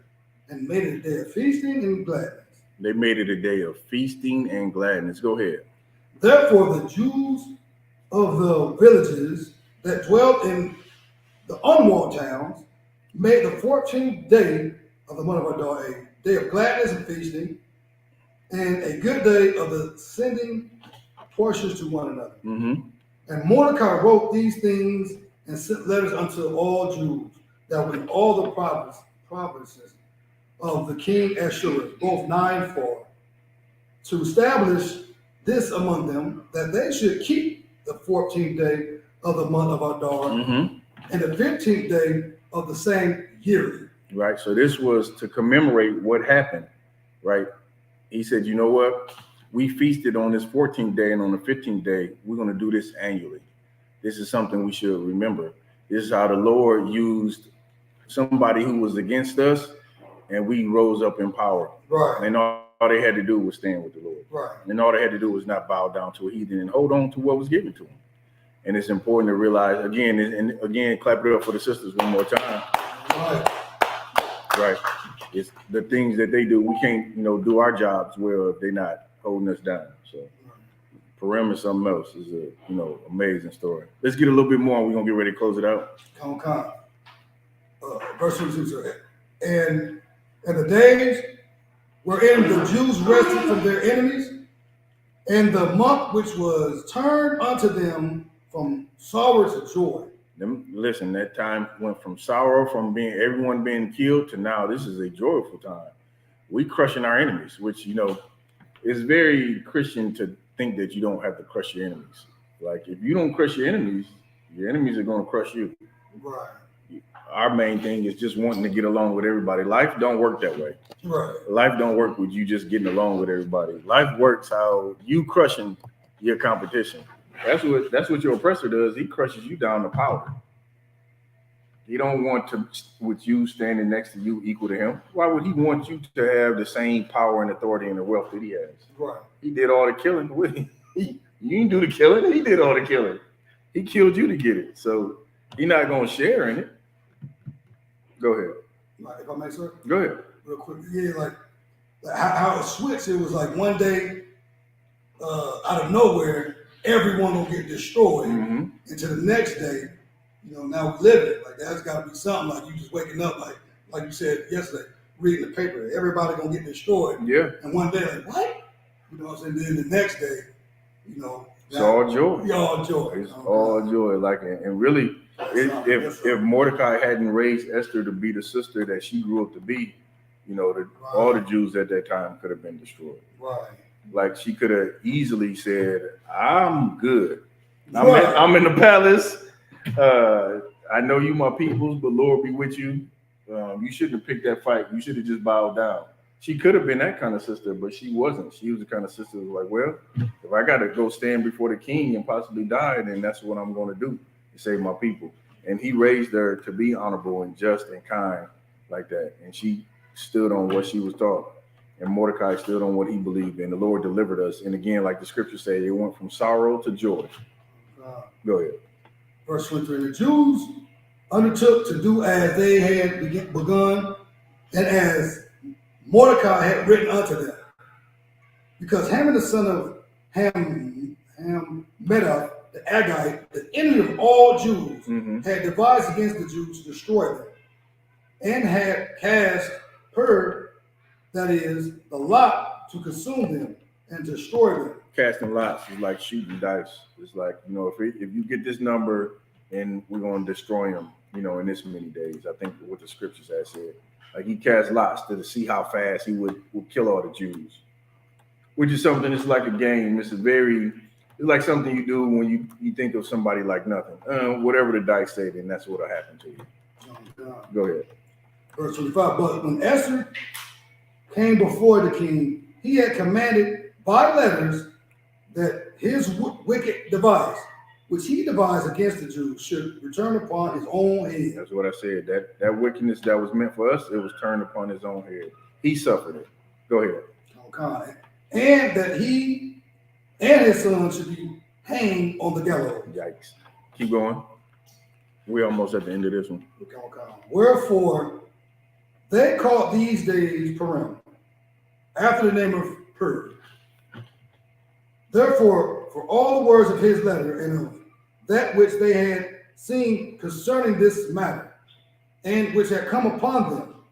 and made it a day of feasting and gladness. They made it a day of feasting and gladness. Go ahead. Therefore the Jews of the villages that dwelt in the unwalled towns made the 14th day of the month of Adar a day of gladness and feasting, and a good day of the sending portions to one another. Mm-hmm. And Mordecai wrote these things and sent letters unto all Jews that were in all the provinces of the king Ashur, both nigh and far, to establish this among them, that they should keep the 14th day of the month of Adar, Mm-hmm. and the 15th day of the same year. Right. So this was to commemorate what happened, right? He said, you know what? We feasted on this 14th day, and on the 15th day, we're going to do this annually. This is something we should remember. This is how the Lord used somebody who was against us, and we rose up in power. Right. And all they had to do was stand with the Lord. Right. And all they had to do was not bow down to a heathen and hold on to what was given to them. And it's important to realize, again, and again, clap it up for the sisters one more time. Right. Right. It's the things that they do. We can't, do our jobs well if they're not holding us down. So Purim is something else. It's a, amazing story. Let's get a little bit more and we're going to get ready to close it out. Come. Verse 22 says, and the days wherein the Jews rested from their enemies, and the month which was turned unto them from sorrow to joy. Listen, that time went from sorrow, from everyone being killed, to now this is a joyful time. We crushing our enemies, which, is very Christian to think that you don't have to crush your enemies. Like, if you don't crush your enemies are going to crush you. Right. Our main thing is just wanting to get along with everybody. Life don't work that way. Right. Life don't work with you just getting along with everybody. Life works how you crushing your competition. That's what your oppressor does. He crushes you down to powder. He don't want to, with you standing next to you, equal to him. Why would he want you to have the same power and authority and the wealth that he has? Right. He did all the killing. You didn't do the killing. He did all the killing. He killed you to get it. So he's not going to share in it. Go ahead. Like, if I may, sir? Go ahead. Real quick. Yeah, like how it switched. It was like one day, out of nowhere, everyone will get destroyed. Mm-hmm. And to the next day, now we live it. Like, that's got to be something. Like, you just waking up, like you said yesterday, reading the paper. Everybody going to get destroyed. Yeah. And one day, like, what? You know what I'm saying? Then the next day, it's all joy. It's all joy. It's all joy. Like, and really, if Mordecai hadn't raised Esther to be the sister that she grew up to be, all the Jews at that time could have been destroyed. Right. Like, she could have easily said, I'm good. Right. I'm in the palace. I know you my peoples, but Lord be with you. You shouldn't have picked that fight. You should have just bowed down. She could have been that kind of sister, but she wasn't. She was the kind of sister who was like, well, if I got to go stand before the king and possibly die, then that's what I'm going to do to save my people. And he raised her to be honorable and just and kind like that. And she stood on what she was taught. And Mordecai stood on what he believed in. The Lord delivered us. And again, like the scripture say, it went from sorrow to joy. Go ahead. Verse 23, the Jews undertook to do as they had begun, and as Mordecai had written unto them. Because Haman the son of Hammedatha the Agagite, the enemy of all Jews, had devised against the Jews to destroy them, and had cast that is, the lot to consume them and destroy them. Casting lots is like shooting dice. It's like, if you get this number and we're going to destroy them, in this many days. I think what the scriptures have said. Like he cast lots to see how fast he would kill all the Jews, which is something that's like a game. It's like something you do when you think of somebody like nothing. Whatever the dice say, then that's what'll happen to you. Go ahead. Verse 25, but when Esther came before the king, he had commanded by letters that his wicked device, which he devised against the Jews, should return upon his own head. That's what I said. That wickedness that was meant for us, it was turned upon his own head. He suffered it. Go ahead. Okay. And that he and his son should be hanged on the gallows. Yikes. Keep going. We're almost at the end of this one. Okay. Wherefore, they called these days Purim, after the name of Purim. Therefore, for all the words of his letter and of that which they had seen concerning this matter, and which had come upon them,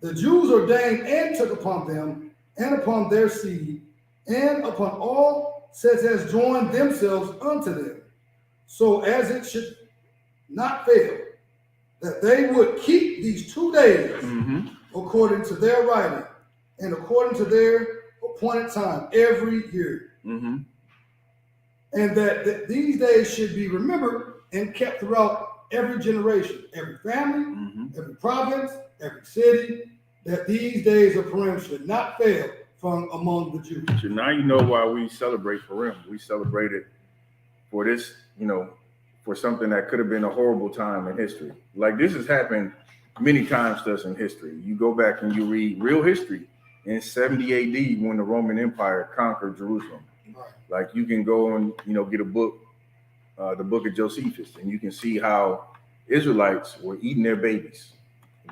the Jews ordained and took upon them, and upon their seed, and upon all such as joined themselves unto them, so as it should not fail, that they would keep these 2 days according to their writing, and according to their appointed time every year. And that these days should be remembered and kept throughout every generation, every family, every province, every city, that these days of Purim should not fail from among the Jews. So now you know why we celebrate Purim. We celebrate it for this, for something that could have been a horrible time in history. Like this has happened many times to us in history. You go back and you read real history in 70 AD when the Roman Empire conquered Jerusalem. Right. Like you can go and, get a book, the book of Josephus, and you can see how Israelites were eating their babies.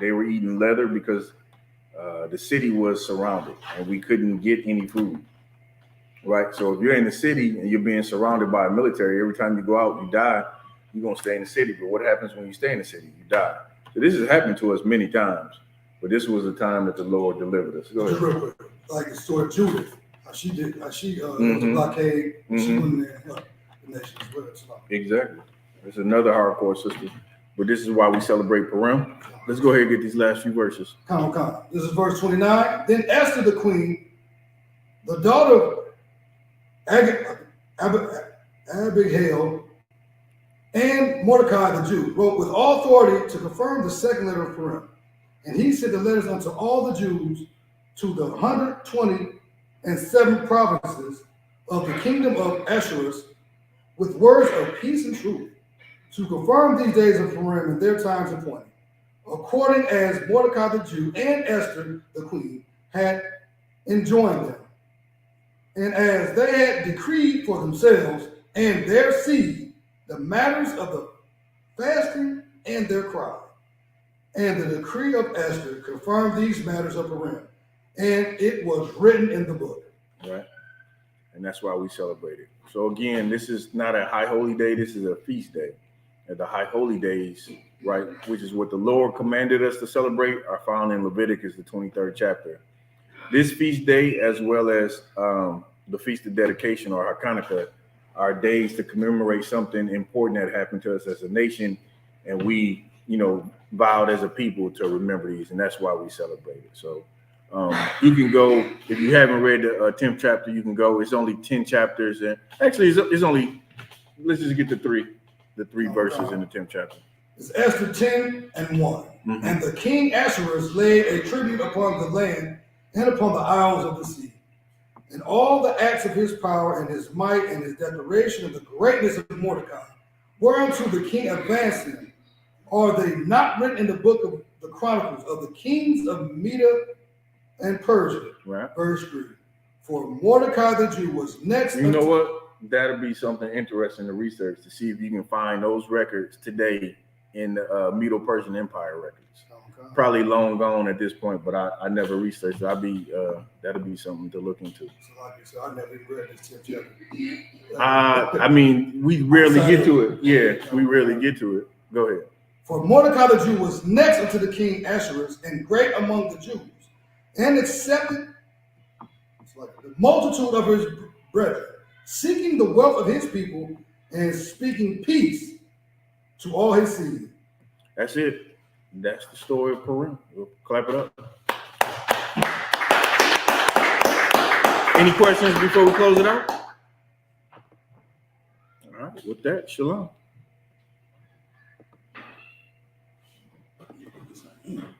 They were eating leather because the city was surrounded and we couldn't get any food. Right. So if you're in the city and you're being surrounded by a military, every time you go out, you die, you're going to stay in the city. But what happens when you stay in the city? You die. So this has happened to us many times, but this was the time that the Lord delivered us. Go ahead. Real quick, like the story of Judith, how she the blockade, she went in there and helped the nation as well. So. Exactly. It's another hardcore system, but this is why we celebrate Purim. Let's go ahead and get these last few verses. Come. This is verse 29. Then Esther the queen, the daughter of Abihail, and Mordecai the Jew, wrote with all authority to confirm the second letter of Purim. And he sent the letters unto all the Jews to the 127 provinces of the kingdom of Asherus with words of peace and truth, to confirm these days of Purim and their times appointed, according as Mordecai the Jew and Esther the queen had enjoined them, and as they had decreed for themselves and their seed the matters of the fasting and their cry. And the decree of Esther confirmed these matters of Purim, and it was written in the book. Right. And that's why we celebrate it. So again, this is not a high holy day. This is a feast day. And the high holy days, right, which is what the Lord commanded us to celebrate, are found in Leviticus, the 23rd chapter. This feast day, as well as the Feast of Dedication or Hanukkah, are days to commemorate something important that happened to us as a nation. And we, vowed as a people to remember these. And that's why we celebrate it. So you can go, if you haven't read the 10th chapter, you can go. It's only 10 chapters. And actually, it's only, let's just get the three verses in the 10th chapter. It's Esther 10:1. And the king Ahasuerus laid a tribute upon the land and upon the isles of the sea. And all the acts of his power and his might and his declaration of the greatness of Mordecai, whereunto the king advanced him, are they not written in the book of the Chronicles of the kings of Media and Persia? Right. Verse 3. For Mordecai the Jew was next. You know what? That'll be something interesting to research to see if you can find those records today in the Medo-Persian Empire records. Okay. Probably long gone at this point, but I never researched it. That'll be something to look into. So like you said, I never even read this 10th chapter. I mean, we rarely get to it. Yeah, we rarely get to it. Go ahead. For Mordecai the Jew was next unto the king Ahasuerus, and great among the Jews, and accepted like the multitude of his brethren, seeking the wealth of his people, and speaking peace to all his seed. That's it. That's the story of Purim. We'll clap it up. Any questions before we close it out? All right, with that, shalom.